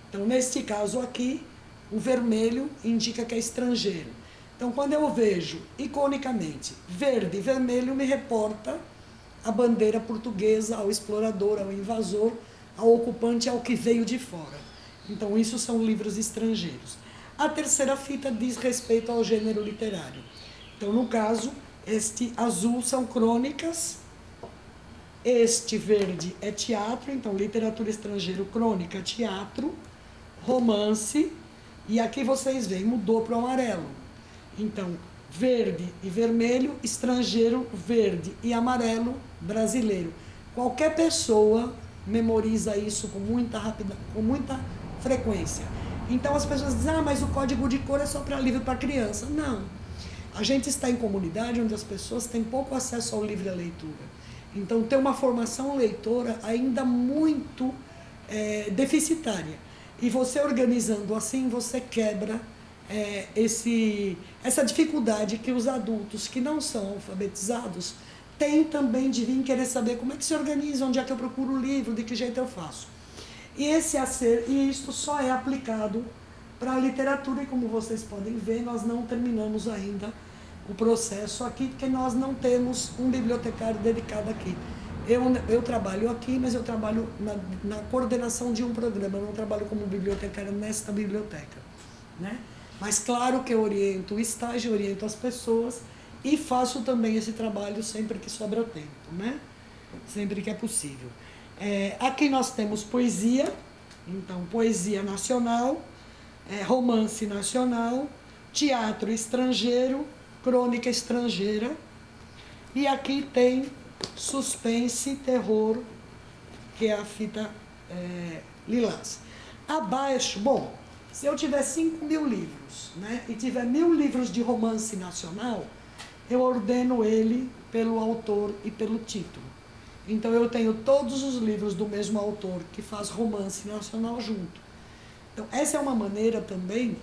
Então, neste caso aqui, o vermelho indica que é estrangeiro. Então, quando eu vejo, iconicamente, verde e vermelho, me reporta a bandeira portuguesa ao explorador, ao invasor, ao ocupante, ao que veio de fora. Então, isso são livros estrangeiros. A terceira fita diz respeito ao gênero literário. Então, no caso, este azul são crônicas, este verde é teatro, então literatura estrangeira, crônica, teatro, romance, e aqui vocês veem, mudou para o amarelo. Então, verde e vermelho, estrangeiro, verde e amarelo, brasileiro. Qualquer pessoa memoriza isso com muita frequência. Então as pessoas dizem, mas o código de cor é só para livro para criança. Não. A gente está em comunidade onde as pessoas têm pouco acesso ao livro e à leitura. Então tem uma formação leitora ainda muito deficitária. E você organizando assim, você quebra essa dificuldade que os adultos que não são alfabetizados têm também de vir querer saber como é que se organiza, onde é que eu procuro o livro, de que jeito eu faço. E isto só é aplicado para a literatura, e como vocês podem ver, nós não terminamos ainda o processo aqui, porque nós não temos um bibliotecário dedicado aqui. Eu trabalho aqui, mas eu trabalho na coordenação de um programa, eu não trabalho como bibliotecária nesta biblioteca, né? Mas claro que eu oriento o estágio, oriento as pessoas e faço também esse trabalho sempre que sobra tempo, né? Sempre que é possível. Aqui nós temos poesia, então poesia nacional, romance nacional, teatro estrangeiro, crônica estrangeira, e aqui tem suspense, terror, que é a fita lilás. Abaixo, bom, se eu tiver 5.000 livros, né, e tiver 1.000 livros de romance nacional, eu ordeno ele pelo autor e pelo título. Então eu tenho todos os livros do mesmo autor que faz romance nacional junto. Então essa é uma maneira também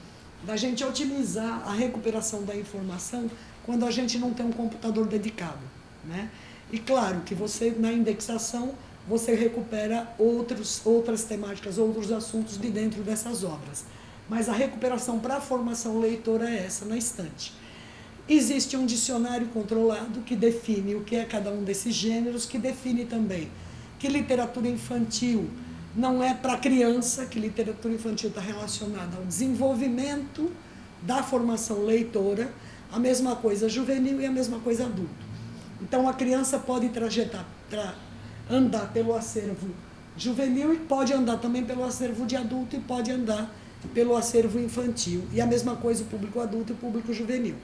da gente otimizar a recuperação da informação quando a gente não tem um computador dedicado, né? E claro que você, na indexação, você recupera outras temáticas, outros assuntos de dentro dessas obras. Mas a recuperação para a formação leitora é essa, na estante. Existe um dicionário controlado que define o que é cada um desses gêneros, que define também que literatura infantil não é para criança, que literatura infantil está relacionada ao desenvolvimento da formação leitora, a mesma coisa juvenil e a mesma coisa adulto. Então a criança pode andar pelo acervo juvenil e pode andar também pelo acervo de adulto e pode andar pelo acervo infantil. E a mesma coisa o público adulto e o público juvenil.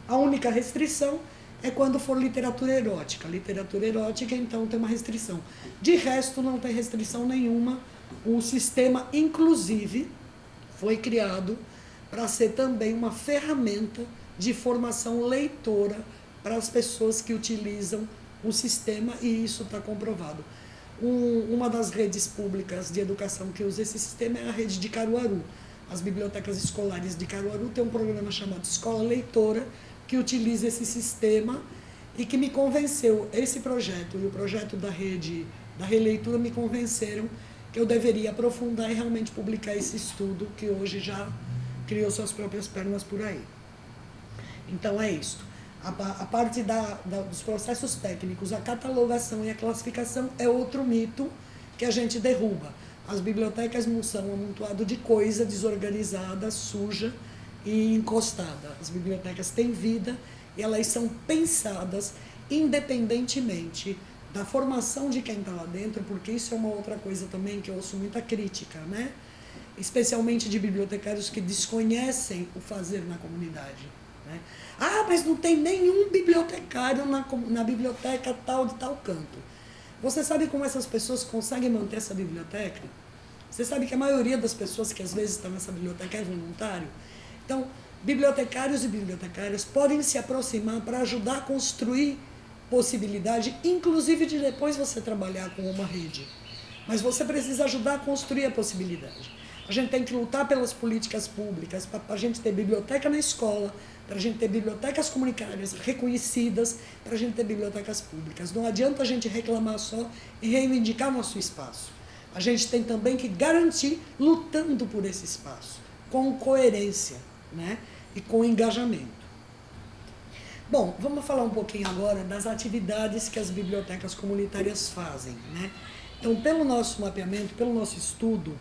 A única restrição é quando for literatura erótica. Literatura erótica, então, tem uma restrição. De resto, não tem restrição nenhuma. O sistema, inclusive, foi criado para ser também uma ferramenta de formação leitora para as pessoas que utilizam o sistema, e isso está comprovado. Uma das redes públicas de educação que usa esse sistema é a rede de Caruaru. As bibliotecas escolares de Caruaru têm um programa chamado Escola Leitora, que utiliza esse sistema e que me convenceu, esse projeto e o projeto da rede da releitura me convenceram que eu deveria aprofundar e realmente publicar esse estudo que hoje já criou suas próprias pernas por aí. Então é isso. A parte dos processos técnicos, a catalogação e a classificação é outro mito que a gente derruba. As bibliotecas não são um amontoado de coisa desorganizada, suja e encostada. As bibliotecas têm vida e elas são pensadas independentemente da formação de quem está lá dentro, porque isso é uma outra coisa também que eu ouço muita crítica, né? Especialmente de bibliotecários que desconhecem o fazer na comunidade, né? Ah, mas não tem nenhum bibliotecário na biblioteca tal de tal canto. Você sabe como essas pessoas conseguem manter essa biblioteca? Você sabe que a maioria das pessoas que às vezes estão nessa biblioteca é voluntário? Então, bibliotecários e bibliotecárias podem se aproximar para ajudar a construir possibilidade, inclusive de depois você trabalhar com uma rede. Mas você precisa ajudar a construir a possibilidade. A gente tem que lutar pelas políticas públicas, para a gente ter biblioteca na escola, para a gente ter bibliotecas comunitárias reconhecidas, para a gente ter bibliotecas públicas. Não adianta a gente reclamar só e reivindicar nosso espaço. A gente tem também que garantir lutando por esse espaço, com coerência, né? E com engajamento. Bom, vamos falar um pouquinho agora das atividades que as bibliotecas comunitárias fazem, né? Então, pelo nosso mapeamento, pelo nosso estudo,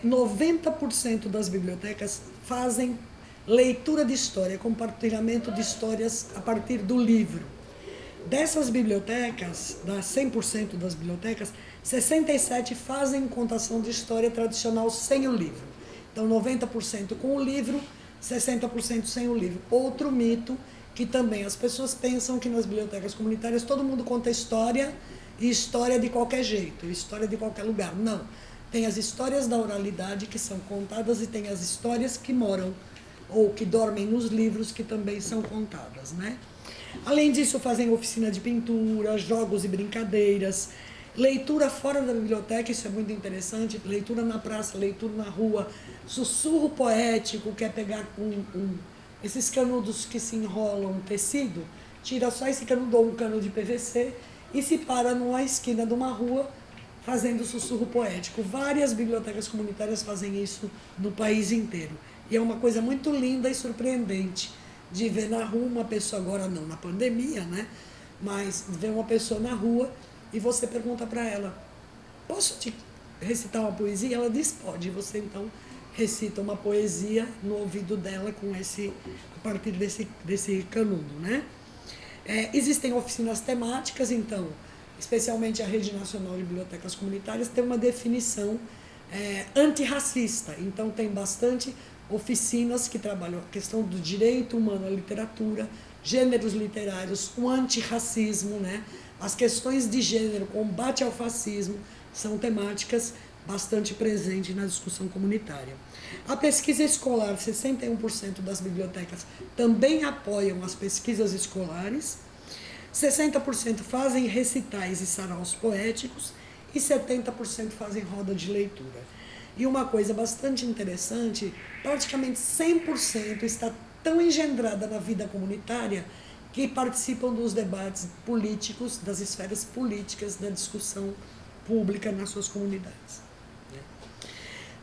90% das bibliotecas fazem leitura de história, compartilhamento de histórias a partir do livro. Dessas bibliotecas, das 100% das bibliotecas, 67 fazem contação de história tradicional sem o livro. Então, 90% com o livro, 60% sem o livro. Outro mito que também as pessoas pensam que nas bibliotecas comunitárias todo mundo conta história, e história de qualquer jeito, história de qualquer lugar. Não. Tem as histórias da oralidade que são contadas e tem as histórias que moram ou que dormem nos livros que também são contadas, né? Além disso, fazem oficina de pintura, jogos e brincadeiras, Leitura fora da biblioteca, isso é muito interessante, leitura na praça, leitura na rua, sussurro poético, que é pegar esses canudos que se enrolam no tecido, tira só esse canudo ou um cano de PVC e se para numa esquina de uma rua fazendo sussurro poético. Várias bibliotecas comunitárias fazem isso no país inteiro. E é uma coisa muito linda e surpreendente de ver na rua uma pessoa, agora não na pandemia, né? Mas ver uma pessoa na rua e você pergunta para ela, posso te recitar uma poesia? Ela diz, pode. E você então recita uma poesia no ouvido dela a partir desse canudo, né? Existem oficinas temáticas, então, especialmente a Rede Nacional de Bibliotecas Comunitárias tem uma definição antirracista. Então tem bastante oficinas que trabalham a questão do direito humano à literatura, gêneros literários, o antirracismo, né? As questões de gênero, combate ao fascismo, são temáticas bastante presentes na discussão comunitária. A pesquisa escolar, 61% das bibliotecas também apoiam as pesquisas escolares, 60% fazem recitais e saraus poéticos e 70% fazem roda de leitura. E uma coisa bastante interessante, praticamente 100% está tão engendrada na vida comunitária que participam dos debates políticos, das esferas políticas, da discussão pública nas suas comunidades.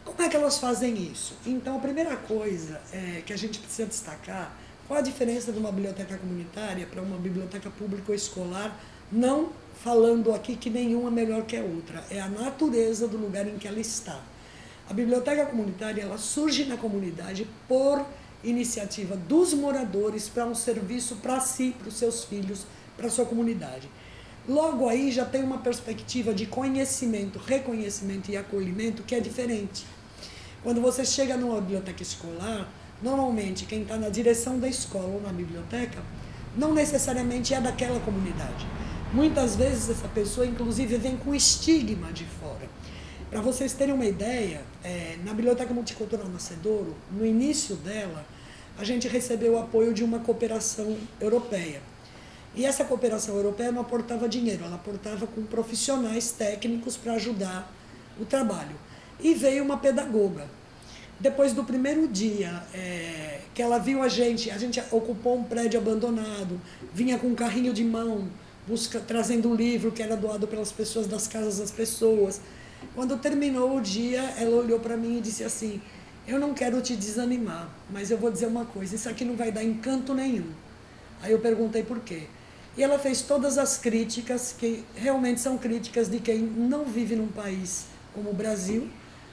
Como é que elas fazem isso? Então, a primeira coisa que a gente precisa destacar, qual a diferença de uma biblioteca comunitária para uma biblioteca pública ou escolar, não falando aqui que nenhuma é melhor que a outra, é a natureza do lugar em que ela está. A biblioteca comunitária ela surge na comunidade por iniciativa dos moradores para um serviço para si, para os seus filhos, para a sua comunidade. Logo aí já tem uma perspectiva de conhecimento, reconhecimento e acolhimento que é diferente. Quando você chega numa biblioteca escolar, normalmente quem está na direção da escola ou na biblioteca não necessariamente é daquela comunidade. Muitas vezes essa pessoa inclusive vem com estigma de fora. Para vocês terem uma ideia, na Biblioteca Multicultural Nascedouro, no início dela, a gente recebeu o apoio de uma cooperação europeia. E essa cooperação europeia não aportava dinheiro, ela aportava com profissionais técnicos para ajudar o trabalho. E veio uma pedagoga. Depois do primeiro dia que ela viu a gente ocupou um prédio abandonado, vinha com um carrinho de mão, trazendo um livro que era doado pelas pessoas das casas das pessoas. Quando terminou o dia, ela olhou para mim e disse assim, eu não quero te desanimar, mas eu vou dizer uma coisa, isso aqui não vai dar encanto nenhum. Aí eu perguntei por quê. E ela fez todas as críticas, que realmente são críticas de quem não vive num país como o Brasil,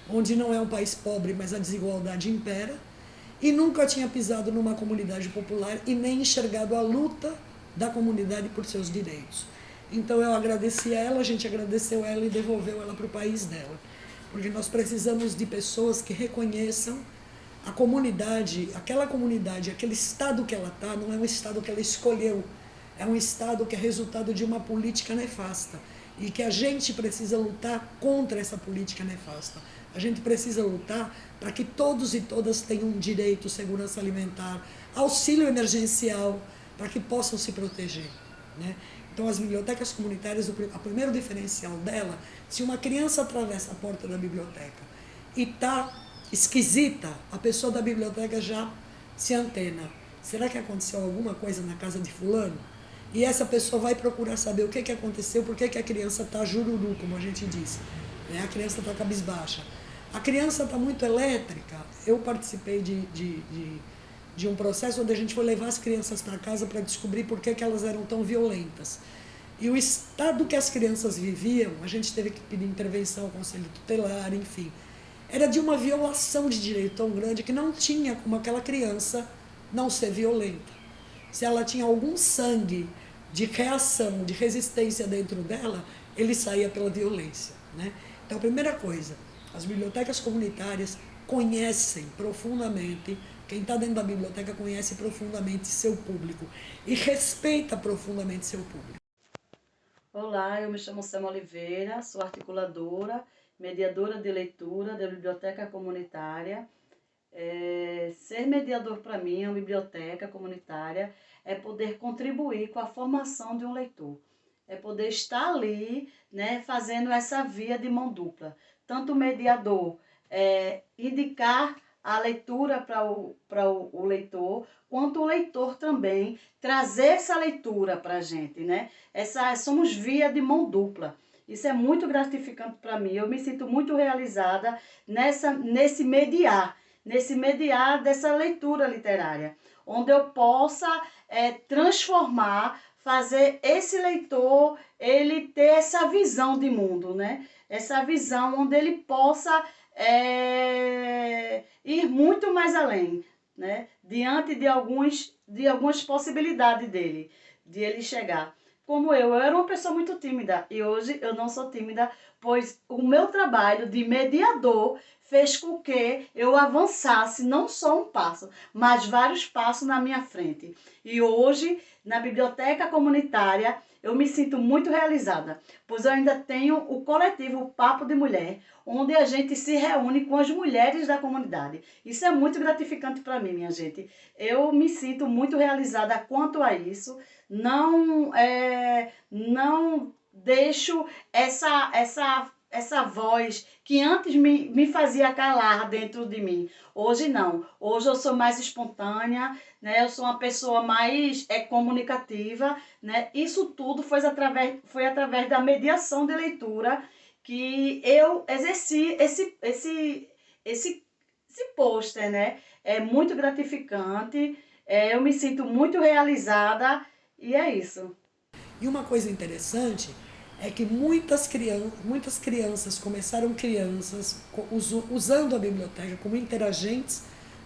onde não é um país pobre, mas a desigualdade impera, e nunca tinha pisado numa comunidade popular e nem enxergado a luta da comunidade por seus direitos. Então eu agradeci a ela, a gente agradeceu ela e devolveu ela para o país dela. Porque nós precisamos de pessoas que reconheçam a comunidade, aquele estado que ela está, não é um estado que ela escolheu, é um estado que é resultado de uma política nefasta. E que a gente precisa lutar contra essa política nefasta. A gente precisa lutar para que todos e todas tenham direito, segurança alimentar, auxílio emergencial, para que possam se proteger, né? Então, as bibliotecas comunitárias, o primeiro diferencial dela, se uma criança atravessa a porta da biblioteca e está esquisita, a pessoa da biblioteca já se antena. Será que aconteceu alguma coisa na casa de fulano? E essa pessoa vai procurar saber o que aconteceu, por que a criança está jururu, como a gente diz. A criança está cabisbaixa. A criança está muito elétrica. Eu participei de um processo onde a gente foi levar as crianças para casa para descobrir por que elas eram tão violentas. E o estado que as crianças viviam, a gente teve que pedir intervenção ao Conselho Tutelar, enfim. Era de uma violação de direito tão grande que não tinha como aquela criança não ser violenta. Se ela tinha algum sangue de reação, de resistência dentro dela, ele saía pela violência, né? Então, a primeira coisa, as bibliotecas comunitárias conhecem profundamente, quem está dentro da biblioteca conhece profundamente seu público e respeita profundamente seu público. Olá, eu me chamo Selma Oliveira, sou articuladora, mediadora de leitura da biblioteca comunitária. Ser mediador para mim, uma biblioteca comunitária, é poder contribuir com a formação de um leitor. é poder estar ali, né, fazendo essa via de mão dupla. Tanto o mediador indicar a leitura para o leitor, quanto o leitor também trazer essa leitura para a gente, né? Somos via de mão dupla. Isso é muito gratificante para mim. Eu me sinto muito realizada nesse mediar dessa leitura literária, onde eu possa transformar, fazer esse leitor ele ter essa visão de mundo, né? Essa visão onde ele possa ir muito mais além, né? Diante de algumas possibilidades dele, de ele chegar. Como eu era uma pessoa muito tímida e hoje eu não sou tímida, pois o meu trabalho de mediador fez com que eu avançasse não só um passo, mas vários passos na minha frente. E hoje, na biblioteca comunitária, eu me sinto muito realizada, pois eu ainda tenho o coletivo Papo de Mulher, onde a gente se reúne com as mulheres da comunidade. Isso é muito gratificante para mim, minha gente. Eu me sinto muito realizada quanto a isso. Não deixo essa voz que antes me fazia calar dentro de mim. Hoje não. Hoje eu sou mais espontânea, né? Eu sou uma pessoa mais comunicativa, né? Isso tudo foi através da mediação de leitura que eu exerci esse pôster, né? É muito gratificante, eu me sinto muito realizada e é isso. E uma coisa interessante é que muitas crianças começaram usando a biblioteca como interagentes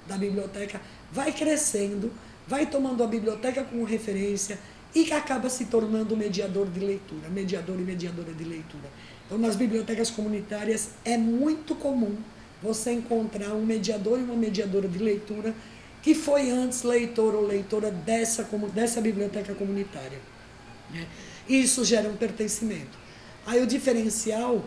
da biblioteca, vai crescendo, vai tomando a biblioteca como referência e que acaba se tornando mediador de leitura, mediador e mediadora de leitura. Então, nas bibliotecas comunitárias é muito comum você encontrar um mediador e uma mediadora de leitura que foi antes leitor ou leitora dessa biblioteca comunitária. E isso gera um pertencimento. Aí o diferencial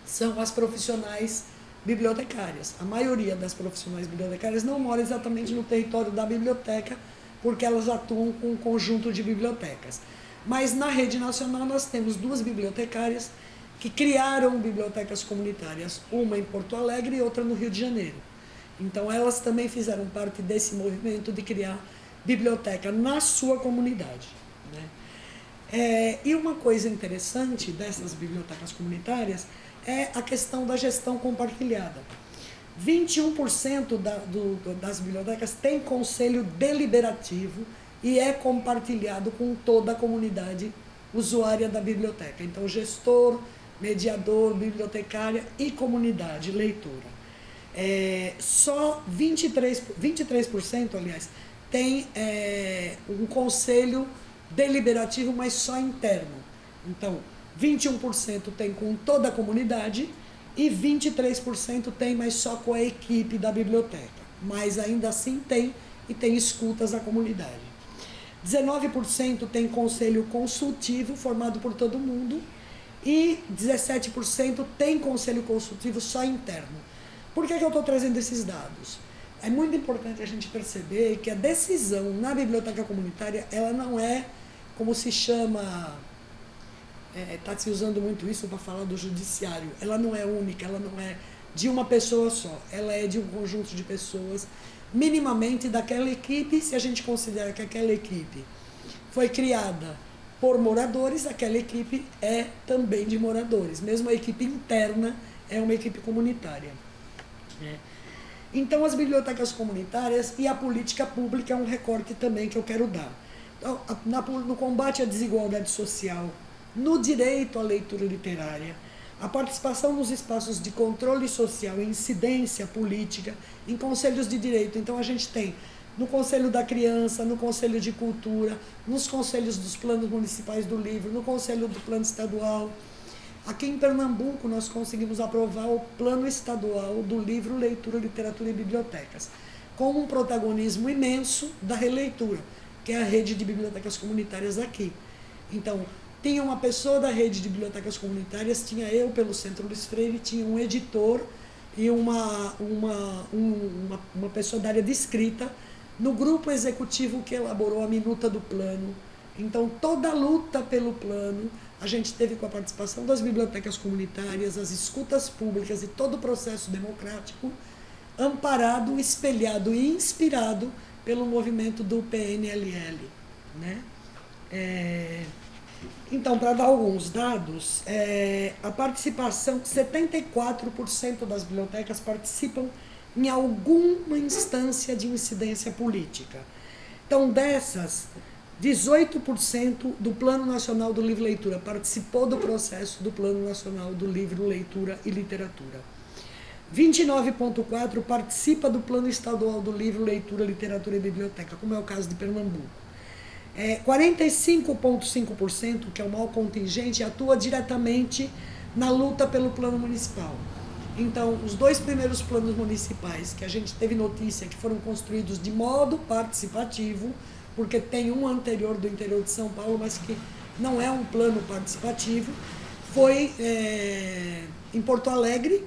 são as profissionais bibliotecárias. A maioria das profissionais bibliotecárias não mora exatamente no território da biblioteca, porque elas atuam com um conjunto de bibliotecas. Mas na rede nacional nós temos 2 bibliotecárias que criaram bibliotecas comunitárias, uma em Porto Alegre e outra no Rio de Janeiro. Então elas também fizeram parte desse movimento de criar biblioteca na sua comunidade, né? E uma coisa interessante dessas bibliotecas comunitárias é a questão da gestão compartilhada. 21% das bibliotecas tem conselho deliberativo e é compartilhado com toda a comunidade usuária da biblioteca. Então, gestor, mediador, bibliotecária e comunidade leitora. Só 23%, aliás, tem um conselho deliberativo, mas só interno. Então, 21% tem com toda a comunidade e 23% tem, mas só com a equipe da biblioteca. Mas ainda assim tem, e tem escutas da comunidade. 19% tem conselho consultivo, formado por todo mundo, e 17% tem conselho consultivo só interno. Por que eu estou trazendo esses dados? É muito importante a gente perceber que a decisão na biblioteca comunitária, ela não é, como se chama, está se usando muito isso para falar do judiciário, ela não é única, ela não é de uma pessoa só, ela é de um conjunto de pessoas, minimamente daquela equipe. Se a gente considera que aquela equipe foi criada por moradores, aquela equipe é também de moradores, mesmo a equipe interna é uma equipe comunitária. Então, as bibliotecas comunitárias e a política pública é um recorte também que eu quero dar. Então, no combate à desigualdade social, no direito à leitura literária, a participação nos espaços de controle social e incidência política, em conselhos de direito. Então, a gente tem no Conselho da Criança, no Conselho de Cultura, nos conselhos dos planos municipais do livro, no Conselho do Plano Estadual. Aqui em Pernambuco, nós conseguimos aprovar o Plano Estadual do Livro, Leitura, Literatura e Bibliotecas, com um protagonismo imenso da releitura, que é a rede de bibliotecas comunitárias aqui. Então, tinha uma pessoa da rede de bibliotecas comunitárias, tinha eu pelo Centro Luiz Freire, tinha um editor e uma pessoa da área de escrita, no grupo executivo que elaborou a minuta do plano, Então, toda a luta pelo plano, a gente teve com a participação das bibliotecas comunitárias, as escutas públicas e todo o processo democrático, amparado, espelhado e inspirado pelo movimento do PNLL, né? Então, para dar alguns dados, a participação, 74% das bibliotecas participam em alguma instância de incidência política. Então, dessas, 18% do Plano Nacional do Livro e Leitura participou do processo do Plano Nacional do Livro, Leitura e Literatura. 29,4% participa do Plano Estadual do Livro, Leitura, Literatura e Biblioteca, como é o caso de Pernambuco. 45,5%, que é o maior contingente, atua diretamente na luta pelo plano municipal. Então, os 2 primeiros planos municipais que a gente teve notícia que foram construídos de modo participativo, porque tem um anterior do interior de São Paulo, mas que não é um plano participativo, foi em Porto Alegre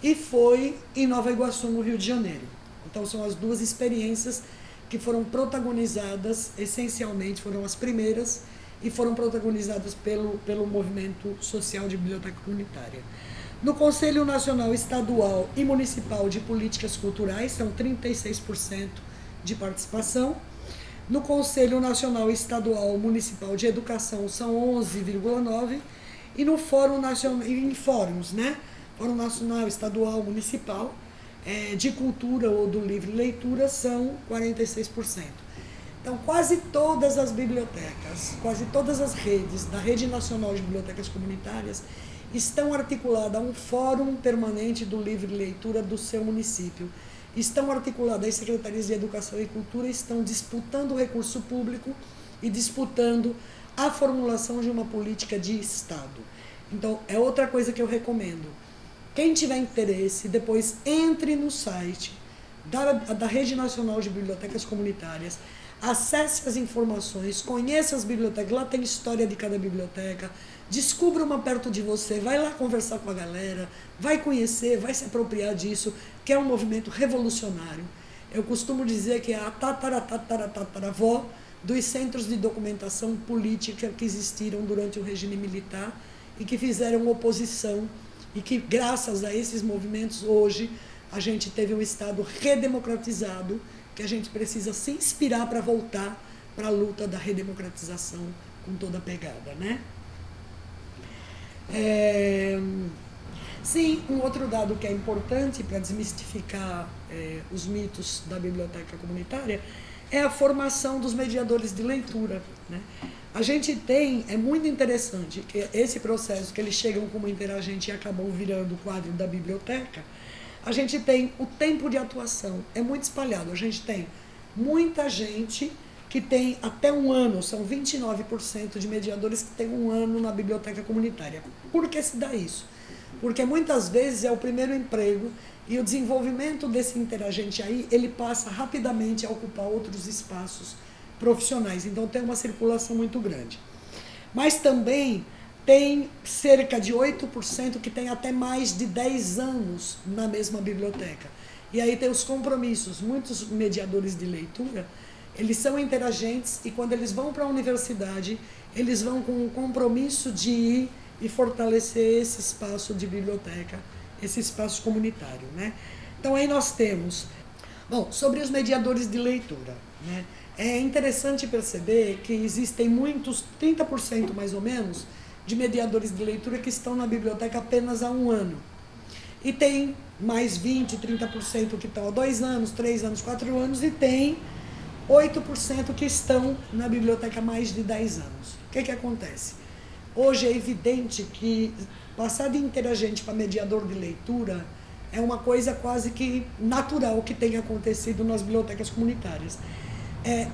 e foi em Nova Iguaçu, no Rio de Janeiro. Então, são as 2 experiências que foram protagonizadas, essencialmente, foram as primeiras, e foram protagonizadas pelo movimento social de biblioteca comunitária. No Conselho Nacional, Estadual e Municipal de Políticas Culturais, são 36% de participação. No Conselho Nacional, Estadual e Municipal de Educação, são 11,9%. E no Fórum Nacional, em fóruns, né? Fórum Nacional, Estadual, Municipal, de Cultura ou do Livro e Leitura, são 46%. Então, quase todas as bibliotecas, quase todas as redes da Rede Nacional de Bibliotecas Comunitárias estão articuladas a um fórum permanente do livro e leitura do seu município. Estão articuladas as secretarias de Educação e Cultura, estão disputando o recurso público e disputando a formulação de uma política de Estado. Então, é outra coisa que eu recomendo. Quem tiver interesse, depois entre no site da Rede Nacional de Bibliotecas Comunitárias, acesse as informações, conheça as bibliotecas, lá tem história de cada biblioteca, descubra uma perto de você, vai lá conversar com a galera, vai conhecer, vai se apropriar disso, que é um movimento revolucionário. Eu costumo dizer que é a tataravó dos centros de documentação política que existiram durante o regime militar e que fizeram oposição, e que graças a esses movimentos hoje a gente teve um Estado redemocratizado, que a gente precisa se inspirar para voltar para a luta da redemocratização com toda a pegada, né? Sim, um outro dado que é importante para desmistificar os mitos da biblioteca comunitária é a formação dos mediadores de leitura, né? A gente tem, é muito interessante, que esse processo que eles chegam como interagente e acabam virando o quadro da biblioteca, a gente tem o tempo de atuação, é muito espalhado. A gente tem muita gente que tem até 1 ano, são 29% de mediadores que têm 1 ano na biblioteca comunitária. Por que se dá isso? Porque muitas vezes é o primeiro emprego e o desenvolvimento desse interagente aí, ele passa rapidamente a ocupar outros espaços profissionais, então tem uma circulação muito grande. Mas também tem cerca de 8% que tem até mais de 10 anos na mesma biblioteca. E aí tem os compromissos. Muitos mediadores de leitura, eles são interagentes e quando eles vão para a universidade, eles vão com o compromisso de ir e fortalecer esse espaço de biblioteca, esse espaço comunitário, né? Então aí nós temos, sobre os mediadores de leitura, né? É interessante perceber que existem muitos, 30% mais ou menos, de mediadores de leitura que estão na biblioteca apenas há 1 ano. E tem mais 20%, 30% que estão há 2 anos, 3 anos, 4 anos, e tem 8% que estão na biblioteca há mais de 10 anos. O que acontece? Hoje é evidente que passar de interagente para mediador de leitura é uma coisa quase que natural que tem acontecido nas bibliotecas comunitárias.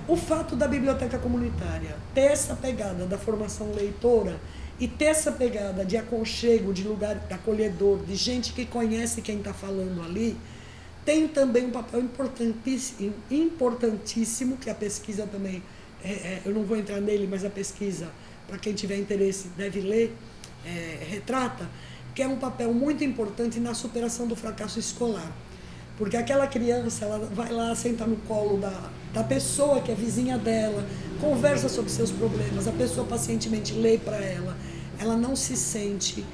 O fato da biblioteca comunitária ter essa pegada da formação leitora e ter essa pegada de aconchego, de lugar acolhedor, de gente que conhece quem está falando ali, tem também um papel importantíssimo, que a pesquisa também, eu não vou entrar nele, mas a pesquisa, para quem tiver interesse, deve ler, retrata, que é um papel muito importante na superação do fracasso escolar. Porque aquela criança, ela vai lá, senta no colo da pessoa que é vizinha dela, conversa sobre seus problemas, a pessoa pacientemente lê para ela não se sente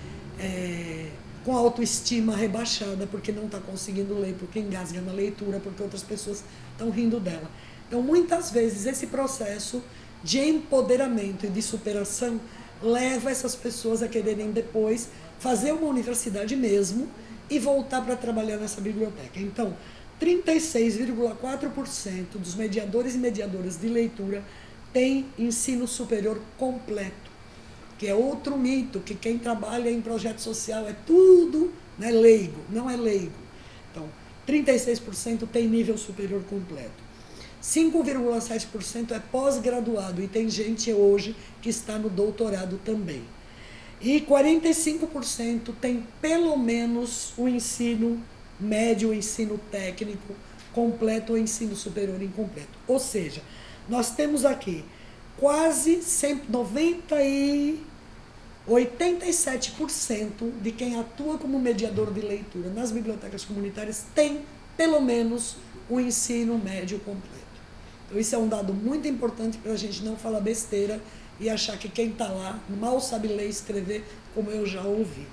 com a autoestima rebaixada porque não está conseguindo ler, porque engasga na leitura, porque outras pessoas estão rindo dela. Então, muitas vezes, esse processo de empoderamento e de superação leva essas pessoas a quererem depois fazer uma universidade mesmo e voltar para trabalhar nessa biblioteca. Então, 36,4% dos mediadores e mediadoras de leitura têm ensino superior completo, que é outro mito, que quem trabalha em projeto social é tudo, né, leigo, não é leigo. Então, 36% tem nível superior completo. 5,7% é pós-graduado e tem gente hoje que está no doutorado também. E 45% tem pelo menos o ensino médio, o ensino técnico completo ou ensino superior incompleto. Ou seja, nós temos aqui quase 87% de quem atua como mediador de leitura nas bibliotecas comunitárias tem pelo menos o ensino médio completo. Então, isso é um dado muito importante para a gente não falar besteira e achar que quem está lá mal sabe ler e escrever, como eu já ouvi,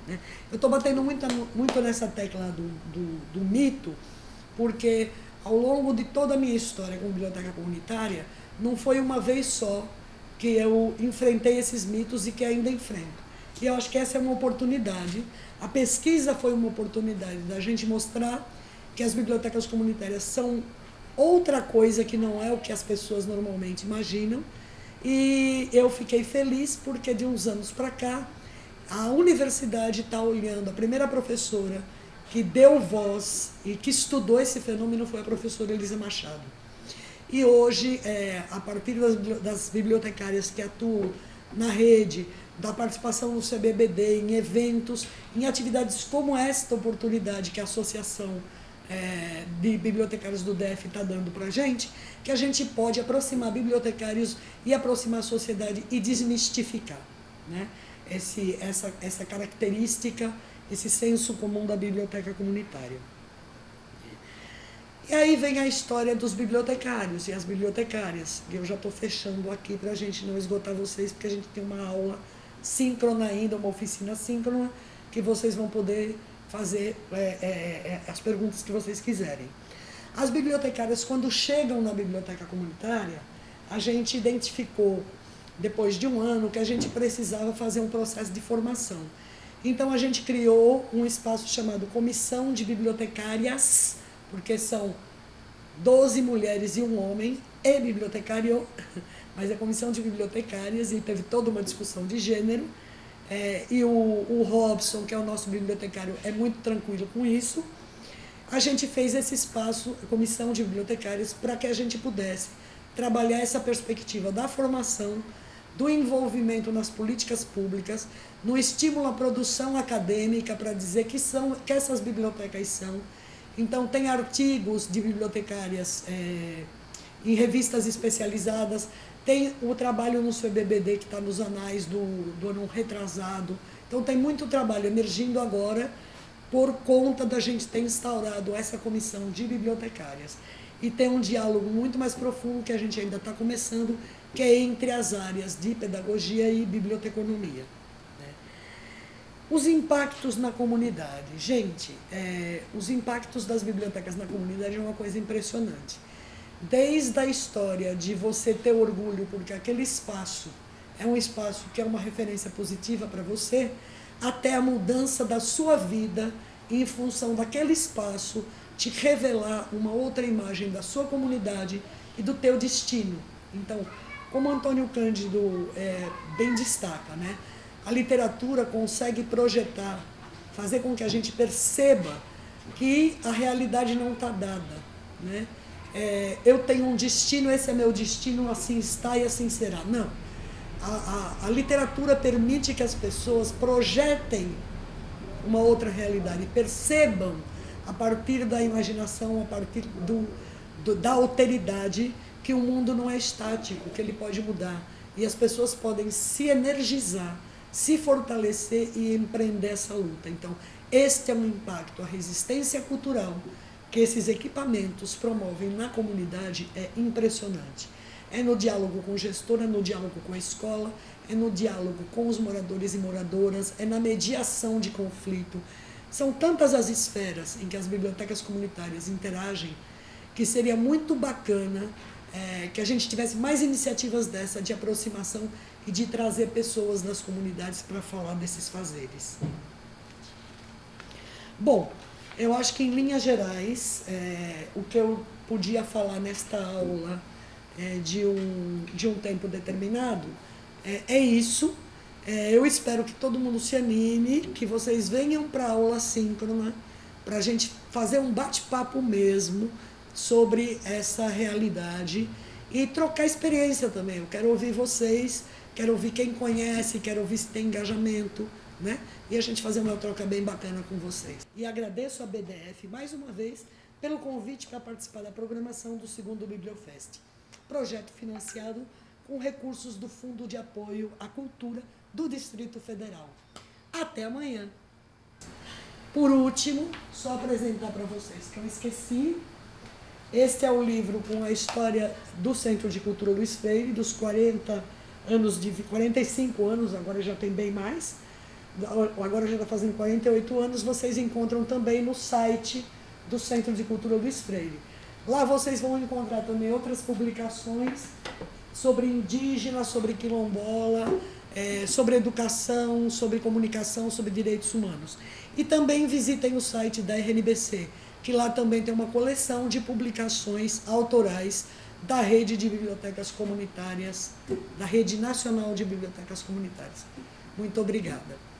né? Eu estou batendo muito nessa tecla do mito, porque ao longo de toda a minha história como biblioteca comunitária, não foi uma vez só que eu enfrentei esses mitos e que ainda enfrento. E eu acho que essa é uma oportunidade. A pesquisa foi uma oportunidade da gente mostrar que as bibliotecas comunitárias são outra coisa que não é o que as pessoas normalmente imaginam. E eu fiquei feliz porque de uns anos para cá, a universidade está olhando, a primeira professora que deu voz e que estudou esse fenômeno foi a professora Elisa Machado. E hoje, a partir das bibliotecárias que atuam na rede, da participação no CBBD, em eventos, em atividades como esta oportunidade que a Associação de Bibliotecários do DF está dando para a gente, que a gente pode aproximar bibliotecários e aproximar a sociedade e desmistificar, né, essa característica, esse senso comum da biblioteca comunitária. E aí vem a história dos bibliotecários e as bibliotecárias, e eu já estou fechando aqui para a gente não esgotar vocês, porque a gente tem uma aula síncrona ainda, uma oficina síncrona, que vocês vão poder fazer as perguntas que vocês quiserem. As bibliotecárias, quando chegam na biblioteca comunitária, a gente identificou, depois de um ano, que a gente precisava fazer um processo de formação. Então, a gente criou um espaço chamado Comissão de Bibliotecárias, porque são 12 mulheres e um homem, e bibliotecário, mas é Comissão de Bibliotecárias, e teve toda uma discussão de gênero. E o Robson, que é o nosso bibliotecário, é muito tranquilo com isso. A gente fez esse espaço, a Comissão de Bibliotecários, para que a gente pudesse trabalhar essa perspectiva da formação, do envolvimento nas políticas públicas, no estímulo à produção acadêmica, para dizer que essas bibliotecas são. Então, tem artigos de bibliotecárias em revistas especializadas, tem o trabalho no CBBD, que está nos anais do ano retrasado. Então, tem muito trabalho emergindo agora por conta da gente ter instaurado essa comissão de bibliotecárias. E tem um diálogo muito mais profundo que a gente ainda está começando, que é entre as áreas de pedagogia e biblioteconomia, né? Os impactos na comunidade. Gente, os impactos das bibliotecas na comunidade é uma coisa impressionante. Desde a história de você ter orgulho porque aquele espaço é um espaço que é uma referência positiva para você, até a mudança da sua vida em função daquele espaço te revelar uma outra imagem da sua comunidade e do teu destino. Então, como Antônio Cândido bem destaca, né, a literatura consegue projetar, fazer com que a gente perceba que a realidade não está dada, né? Eu tenho um destino, esse é meu destino, assim está e assim será. Não. A literatura permite que as pessoas projetem uma outra realidade, percebam a partir da imaginação, a partir da alteridade, que o mundo não é estático, que ele pode mudar. E as pessoas podem se energizar, se fortalecer e empreender essa luta. Então, este é um impacto, a resistência cultural que esses equipamentos promovem na comunidade é impressionante. É no diálogo com o gestor, é no diálogo com a escola, é no diálogo com os moradores e moradoras, é na mediação de conflito. São tantas as esferas em que as bibliotecas comunitárias interagem que seria muito bacana que a gente tivesse mais iniciativas dessa de aproximação e de trazer pessoas das comunidades para falar desses fazeres. Bom, eu acho que em linhas gerais, o que eu podia falar nesta aula de um tempo determinado é isso. Eu espero que todo mundo se anime, que vocês venham para a aula síncrona, para a gente fazer um bate-papo mesmo sobre essa realidade e trocar experiência também. Eu quero ouvir vocês, quero ouvir quem conhece, quero ouvir se tem engajamento, né? E a gente fazer uma troca bem bacana com vocês. E agradeço a BDF mais uma vez pelo convite para participar da programação do segundo Bibliofest, projeto financiado com recursos do Fundo de Apoio à Cultura do Distrito Federal. Até amanhã. Por último, só apresentar para vocês que eu esqueci. Este é o livro com a história do Centro de Cultura Luiz Freire, dos 45 anos, agora já tem bem mais, agora já está fazendo 48 anos, vocês encontram também no site do Centro de Cultura Luiz Freire. Lá vocês vão encontrar também outras publicações sobre indígena, sobre quilombola, sobre educação, sobre comunicação, sobre direitos humanos. E também visitem o site da RNBC, que lá também tem uma coleção de publicações autorais da Rede de Bibliotecas Comunitárias, da Rede Nacional de Bibliotecas Comunitárias. Muito obrigada.